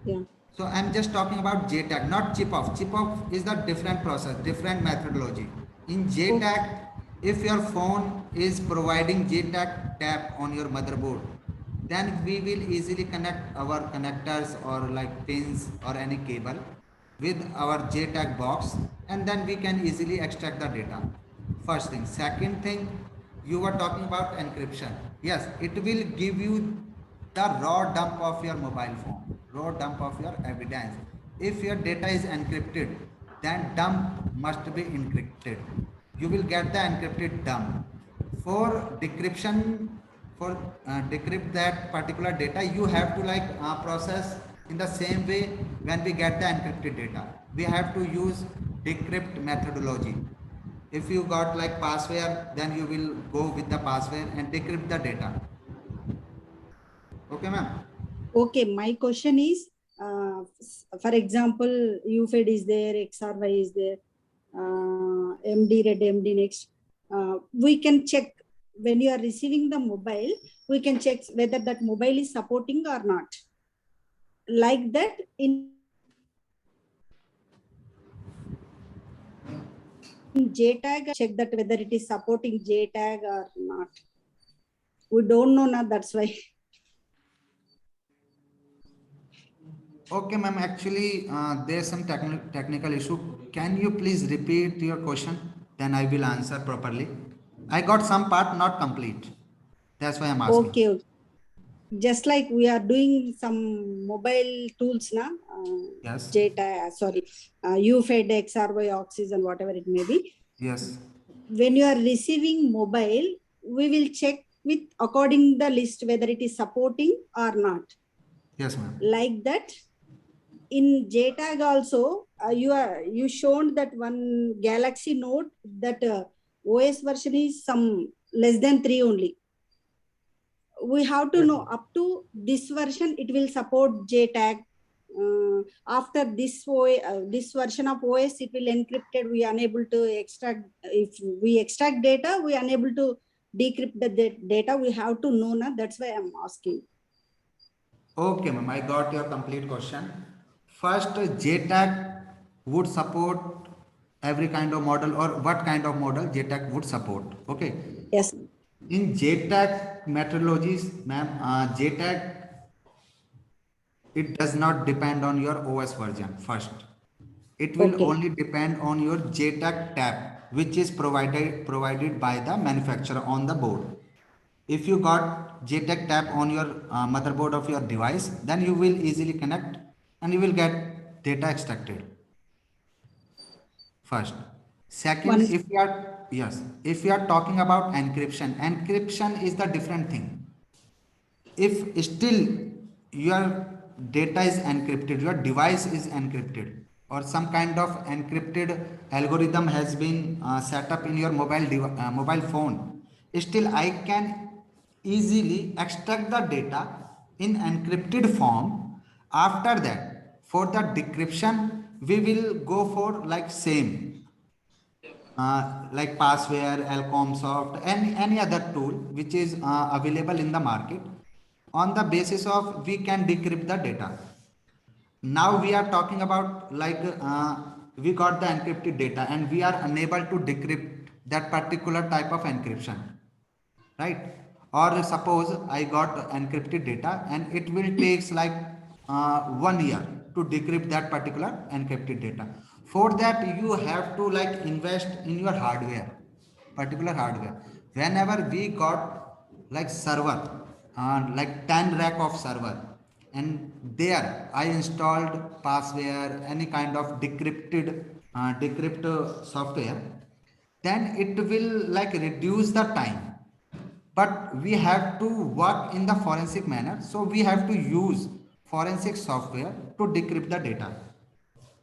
Yeah. So I'm just talking about JTAG, not chip off. Chip off is the different process, different methodology. In Okay. JTAG, if your phone is providing JTAG tap on your motherboard, then we will easily connect our connectors or like pins or any cable with our JTAG box, and then we can easily extract the data. First thing. Second thing, you were talking about encryption. Yes, it will give you the raw dump of your mobile phone, raw dump of your evidence. If your data is encrypted, then dump must be encrypted. You will get the encrypted dump. For decryption, for decrypt that particular data, you have to like process in the same way. When we get the encrypted data, we have to use decrypt methodology. If you got like password, then you will go with the password and decrypt the data. Okay, ma'am. Okay. My question is, for example, UFED is there, XRY is there, MD read, MD next. We can check when you are receiving the mobile, we can check whether that mobile is supporting or not. Like that, in JTAG, check that whether it is supporting JTAG or not. We don't know now, that's why. Okay, ma'am. Actually, there's some technical issue. Can you please repeat your question? Then I will answer properly. I got some part not complete. That's why I'm asking. Okay, okay. Just like we are doing some mobile tools now, Yes. JTAG, sorry, UFED, XRY, Oxygen, whatever it may be. Yes. When you are receiving mobile, we will check with according the list whether it is supporting or not. Yes, ma'am. Like that, in JTAG also, you shown that one Galaxy Note that OS version is some less than 3 only. We have to Yes, know ma'am. up to this version it will support JTAG. After this version of OS, it will encrypted. We are unable to extract. If we extract data, we are unable to decrypt the data. We have to know now. That's why I'm asking. Okay, ma'am, I got your complete question. First, JTAG would support every kind of model, or what kind of model JTAG would support. Okay. Yes. In JTAG methodologies, ma'am, JTAG, it does not depend on your OS version first. It will Okay. only depend on your JTAG tab, which is provided by the manufacturer on the board. If you got JTAG tab on your motherboard of your device, then you will easily connect and you will get data extracted first. One. Second, if you are talking about encryption, encryption is the different thing. If still your data is encrypted, your device is encrypted, or some kind of encrypted algorithm has been set up in your mobile phone, still I can easily extract the data in encrypted form. After that, for the decryption, we will go for like same, like Passware, Alcomsoft, and any other tool which is available in the market. On the basis of we can decrypt the data. Now we are talking about like we got the encrypted data and we are unable to decrypt that particular type of encryption, right? Or suppose I got encrypted data and it will takes like 1 year to decrypt that particular encrypted data. For that you have to like invest in your hardware, particular hardware. Whenever we got like server, like 10 rack of server, and there I installed Passware, any kind of decrypt software, then it will like reduce the time, but we have to work in the forensic manner, so we have to use forensic software to decrypt the data.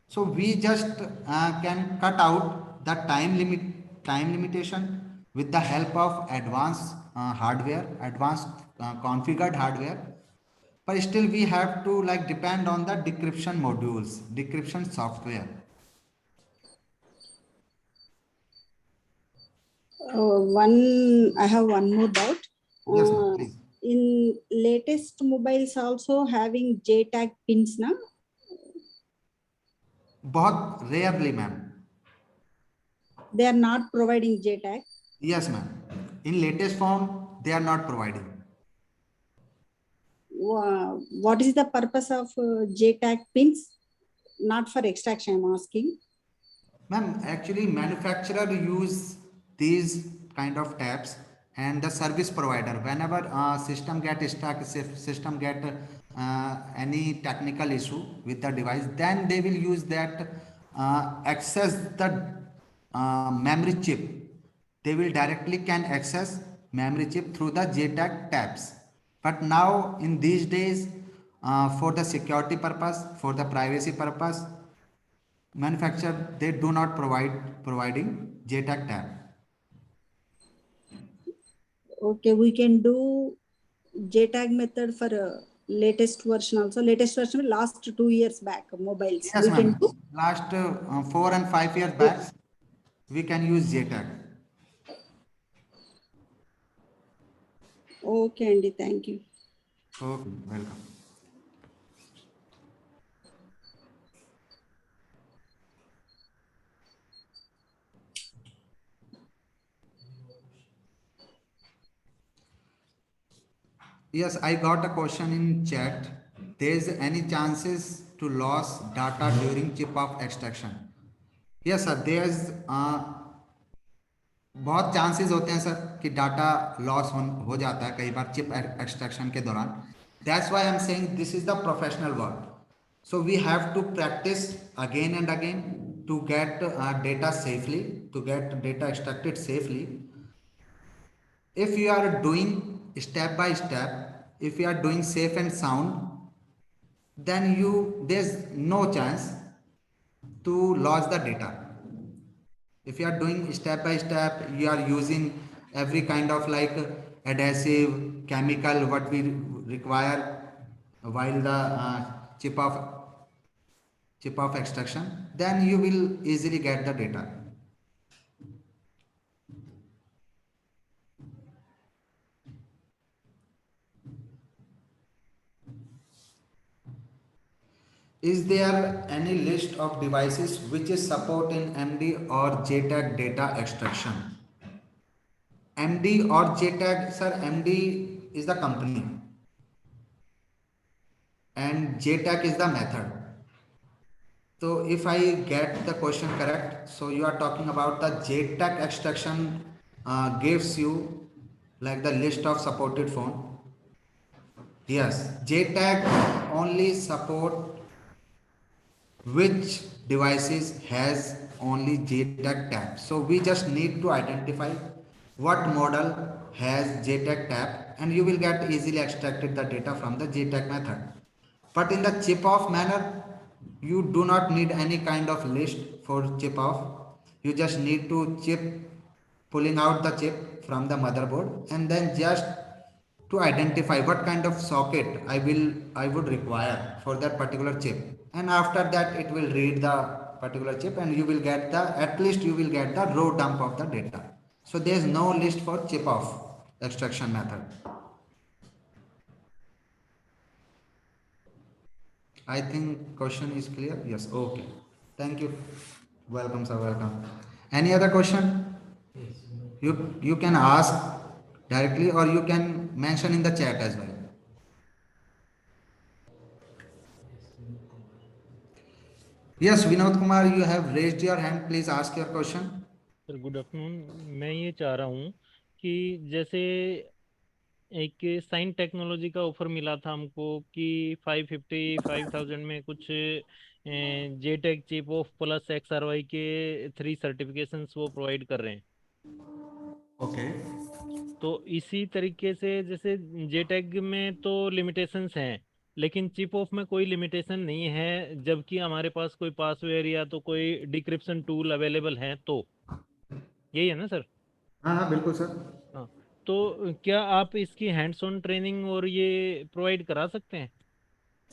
So we just can cut out the time limitation with the help of advanced hardware, advanced configured hardware, but still we have to like depend on the decryption modules, decryption software. I have one more doubt. Yes, ma'am, Uh, please. in latest mobiles also having JTAG pins now. बहुत rarely, ma'am. They are not providing JTAG. Yes, ma'am. In latest form, they are not providing. What is the purpose of JTAG pins? Not for extraction, I'm asking. Ma'am, actually manufacturer use these kind of tabs, and the service provider, whenever system get stuck, system get any technical issue with the device, then they will use that access the memory chip. They will directly can access memory chip through the JTAG tabs. But now in these days, for the security purpose, for the privacy purpose, manufacturer they do not providing JTAG tab. Okay, we can do JTAG method for latest version also. Latest version last 2 years back mobiles. Yes, We can ma'am. do. Last 4 and 5 years back, we can use JTAG. Okay, Andy, thank you. Okay, welcome. Yes, I got a question in chat. There's any chances to lose data during chip of extraction? Yes, sir. There's बहुत chances होते हैं sir कि data loss हो जाता है कई बार chip extraction के दौरान. That's why I am saying this is the professional work. So we have to practice again and again to get data safely, to get data extracted safely. If you are doing step by step, if you are doing safe and sound, then there's no chance to lose the data. If you are doing step by step, you are using every kind of like adhesive chemical what we require while the chip of extraction, then you will easily get the data. Is there any list of devices which is support in MD or JTAG data extraction? MD or JTAG, sir, MD is the company and JTAG is the method. So if I get the question correct, so you are talking about the JTAG extraction gives you like the list of supported phone. Yes, JTAG only support which devices has only JTAG tab. So we just need to identify what model has JTAG tab and you will get easily extracted the data from the JTAG method. But in the chip off manner, you do not need any kind of list for chip off. You just need to chip pulling out the chip from the motherboard and then just to identify what kind of socket I would require for that particular chip, and after that it will read the particular chip and you will get the at least you will get the raw dump of the data. So there is no list for chip off extraction method. I think question is clear. Yes, okay, thank you. Welcome sir, welcome. Any other question? You can ask directly or you can mention in the chat as well. Yes, Vinod Kumar, you have raised your hand. Please ask your question. Sir good afternoon. मैं ये चाह रहा हूँ कि जैसे एक sign technology का offer मिला था हमको कि 550 में कुछ जेटेक चिप ऑफ प्लस XRY के 3 सर्टिफिकेशंस वो प्रोवाइड कर रहे हैं। ओके। तो इसी तरीके से जैसे जेटेक में तो लिमिटेशंस हैं, लेकिन चिप ऑफ में कोई लिमिटेशन नहीं है, जबकि हमारे पास कोई पासवेयर या तो कोई डिक्रिप्शन टूल अवेलेबल है। तो यही है ना सर? हाँ हाँ बिल्कुल सर। हाँ, तो क्या आप इसकी हैंड्स ऑन ट्रेनिंग और ये प्रोवाइड करा सकते हैं?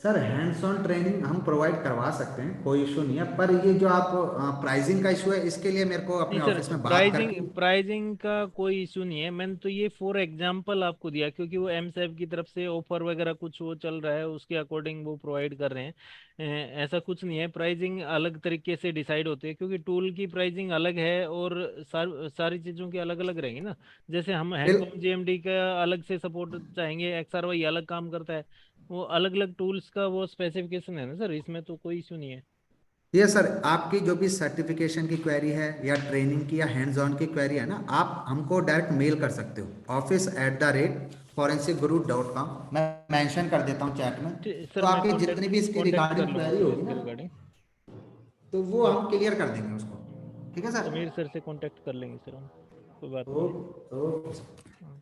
सर हैंड्स ऑन ट्रेनिंग हम प्रोवाइड करवा सकते हैं, कोई इशू नहीं है, पर ये जो आप प्राइसिंग का इशू है इसके लिए मेरे को नहीं अपने सर, ऑफिस में बात करके। प्राइजिंग का कोई इशू नहीं है। मैंने तो ये फॉर एग्जांपल आपको दिया क्योंकि वो एमसेफ की तरफ से ऑफर वगैरह कुछ वो चल रहा है, उसके अकॉर्डिंग वो प्रोवाइड कर रहे हैं। ऐसा कुछ नहीं है। प्राइजिंग अलग तरीके से डिसाइड होती है क्योंकि टूल की प्राइजिंग अलग है और सारी चीज़ों की अलग अलग रहेंगी ना। जैसे हम बिल हैंडकॉम जेएमडी का अलग से सपोर्ट चाहेंगे, XRY अलग काम करता है। वो अलग अलग टूल्स का वो स्पेसिफिकेशन है ना सर, इसमें तो कोई इशू नहीं है। ये सर आपकी जो भी सर्टिफिकेशन की क्वेरी है या ट्रेनिंग की या हैंड्स ऑन की क्वेरी है ना, आप हमको डायरेक्ट मेल कर सकते हो office@forensicguru.com। मैं मेंशन कर देता हूँ चैट में। सर तो मैं आपकी जितनी भी इसकी कांटेक्ट कर रिगार्डिंग लूंगा क्वेरी सर होगी इसके ना, रिगार्डिंग। तो वो हम क्लियर कर देंगे उसको। ठीक है सर। समीर सर से कांटेक्ट कर लेंगे सर हम, कोई बात नहीं है। ओके। हाँ।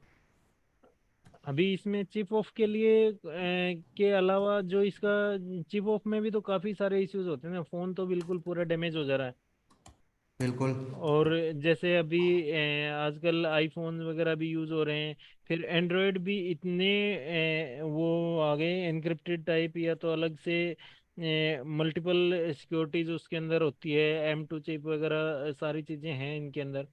अभी इसमें चिप ऑफ के लिए के अलावा जो इसका चिप ऑफ में भी तो काफ़ी सारे इश्यूज होते हैं ना। फ़ोन तो बिल्कुल पूरा डैमेज हो जा रहा है। बिल्कुल। और जैसे अभी आजकल आईफोन वगैरह भी यूज़ हो रहे हैं, फिर एंड्रॉयड भी इतने वो आ गए एनक्रिप्टेड टाइप या तो अलग से मल्टीपल सिक्योरिटीज उसके अंदर होती है, M2 चिप वगैरह सारी चीज़ें हैं इनके अंदर।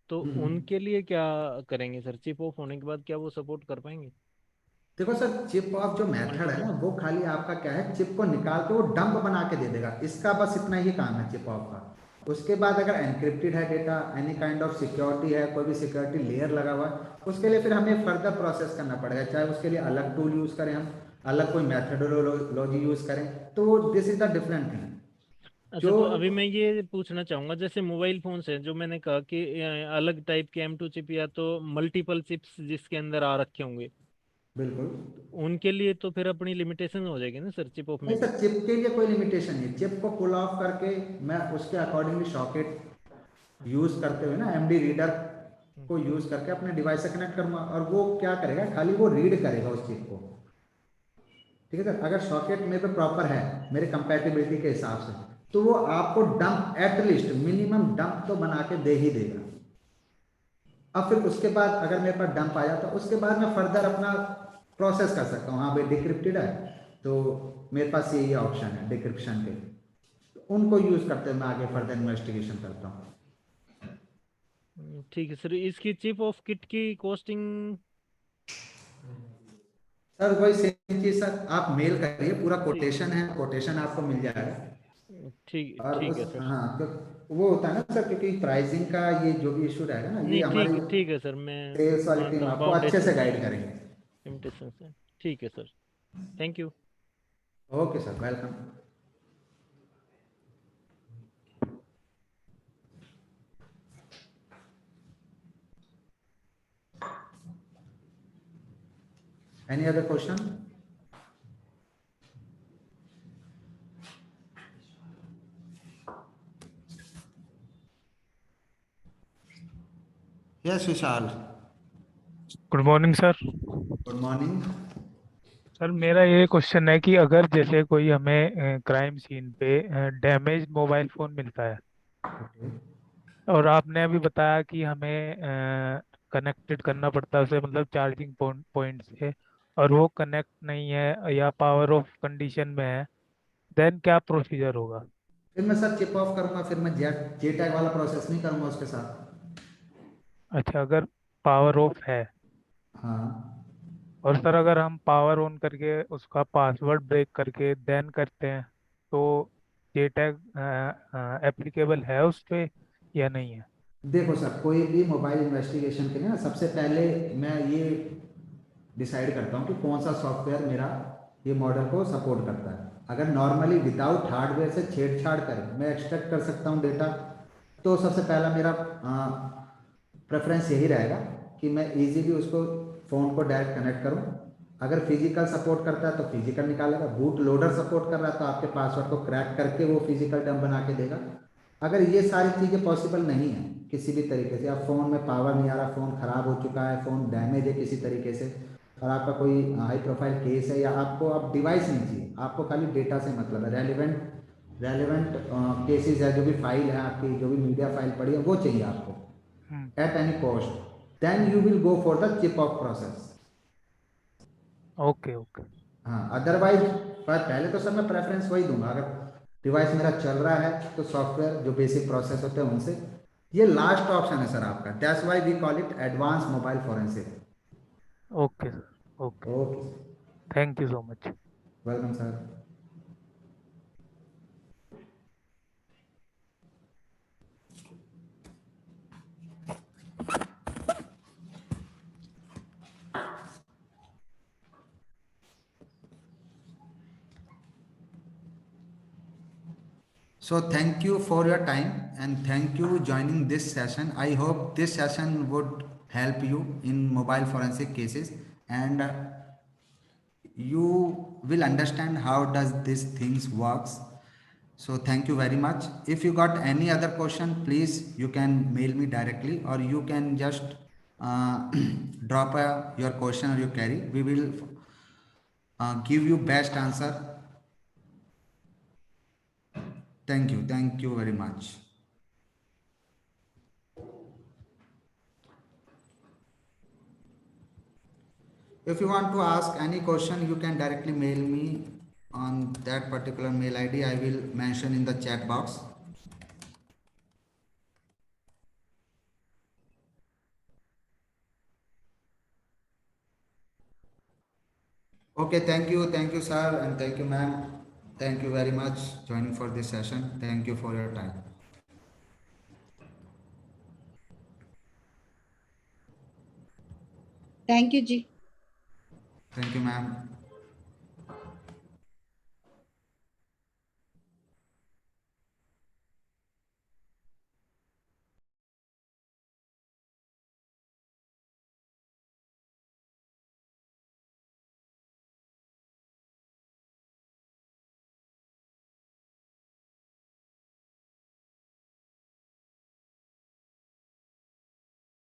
तो उनके लिए क्या करेंगे सर? चिप ऑफ होने के बाद क्या वो सपोर्ट कर पाएंगे देखो सर, चिप ऑफ जो मेथड मल्टी है चिप? ना, वो खाली आपका क्या है, चिप को निकाल के वो डंप बना के दे देगा, इसका बस इतना ही काम है चिप ऑफ का। उसके बाद अगर एनक्रिप्टेड है data, any kind of security है, कोई भी सिक्योरिटी लेयर लगा हुआ है, उसके लिए फिर हमें फर्दर प्रोसेस करना पड़ेगा, चाहे उसके लिए अलग टूल यूज करें हम, अलग कोई मेथडोलॉजी यूज करें, तो this is the different thing. अच्छा, जो तो अभी मैं ये पूछना चाहूंगा, जैसे मोबाइल फोन्स हैं जो मैंने कहा कि अलग टाइप के M2 चिप या तो मल्टीपल चिप्स जिसके अंदर आ रखे होंगे, बिल्कुल। उनके लिए तो फिर अपनी लिमिटेशन हो जाएगी ना सर चिप ऑफ नहीं में भी? सर, चिप के लिए कोई लिमिटेशन नहीं, चिप को पुल ऑफ करके मैं उसके अकॉर्डिंगली सॉकेट यूज करते हुए ना, एमडी रीडर को यूज करके अपने डिवाइस से कनेक्ट करूंगा, और वो क्या करेगा, खाली वो रीड करेगा उस चिप को। ठीक है सर, अगर सॉकेट मेरे पे प्रॉपर है मेरे कंपैटिबिलिटी के हिसाब से, तो वो आपको डंप एटलीस्ट मिनिमम डंप तो बना के दे ही देगा। अब फिर उसके बाद अगर मेरे पास डंप आया तो उसके बाद मैं फर्दर अपना प्रोसेस कर सकता हूँ। हाँ भाई डिक्रिप्टेड है तो मेरे पास यही ऑप्शन है डिक्रिप्शन के, तो उनको यूज करते हुए मैं आगे फर्दर इन्वेस्टिगेशन करता हूँ। ठीक है सर। इसकी चिप ऑफ किट की कॉस्टिंग सर वही सेम चीज सर, आप मेल करिए, पूरा कोटेशन है, कोटेशन आपको मिल जाएगा। ठीक और ठीक उस है सर। हाँ, तो वो होता है ना सर, क्योंकि प्राइसिंग का ये जो भी इशू रहेगा ना, ये नहीं हमारी ठीक है सर, मैं सेल्स वाली मानता टीम हूँ आपको अच्छे फाउंडेशन से से, गाइड करेंगे। लिमिटेशन से। ठीक है sir, thank you. Okay sir, welcome. Any other question? Yes Vishal, good morning sir. Good morning. Sir मेरा ये क्वेश्चन है कि अगर जैसे कोई हमें क्राइम सीन पे डैमेज मोबाइल फ़ोन मिलता है, और आपने अभी बताया कि हमें कनेक्टेड करना पड़ता है उसे, मतलब चार्जिंग पॉइंट से, और वो कनेक्ट नहीं है या पावर ऑफ कंडीशन में है, देन क्या प्रोसीजर होगा? फिर मैं सर चिप ऑफ करूंगा, फिर मैं जे टैग वाला प्रोसेस नहीं करूंगा उसके साथ। अच्छा, अगर पावर ऑफ है, हाँ, और सर अगर हम पावर ऑन करके उसका पासवर्ड ब्रेक करके देन करते हैं, तो ये टैग एप्लीकेबल है उस पे या नहीं है? देखो सर, कोई भी मोबाइल इन्वेस्टिगेशन के लिए ना, सबसे पहले मैं ये डिसाइड करता हूँ कि कौन सा सॉफ्टवेयर मेरा ये मॉडल को सपोर्ट करता है। अगर नॉर्मली विदाउट हार्डवेयर से छेड़छाड़ कर मैं एक्सट्रैक्ट कर सकता हूँ डेटा, तो सबसे पहला मेरा प्रेफरेंस यही रहेगा कि मैं इजीली उसको फ़ोन को डायरेक्ट कनेक्ट करूँ। अगर फिजिकल सपोर्ट करता है तो फिजिकल निकालेगा, बूट लोडर सपोर्ट कर रहा है तो आपके पासवर्ड को क्रैक करके वो फिजिकल डंप बना के देगा। अगर ये सारी चीज़ें पॉसिबल नहीं है किसी भी तरीके से, आप फ़ोन में पावर नहीं आ रहा, फ़ोन ख़राब हो चुका है, फ़ोन डैमेज है किसी तरीके से, और आपका कोई हाई प्रोफाइल केस है, या आपको अब डिवाइस नहीं चाहिए, आपको खाली डेटा से मतलब है, रेलिवेंट केसेस है, जो भी फाइल है आपकी, जो भी मीडिया फाइल पड़ी है वो चाहिए आपको हम्म। at any cost, then you will go for the chip off process. Okay okay. हाँ, अदरवाइज पहले तो सर मैं प्रेफरेंस वही दूंगा, अगर डिवाइस मेरा चल रहा है तो सॉफ्टवेयर जो बेसिक प्रोसेस होते हैं उनसे, ये लास्ट ऑप्शन है सर आपका, that's why we call it advance mobile forensic. Okay sir, okay. Okay, thank you so much. Welcome sir. So thank you for your time and thank you joining this session. I hope this session would help you in mobile forensic cases, and you will understand how does these things works. So thank you very much. If you got any other question, please you can mail me directly, or you can just drop your question or your query. We will give you best answer. Thank you very much. If you want to ask any question, you can directly mail me on that particular mail ID. I will mention in the chat box. Okay, thank you, sir, and thank you, ma'am. Thank you very much joining for this session. Thank you for your time. Thank you, Ji. Thank you, ma'am.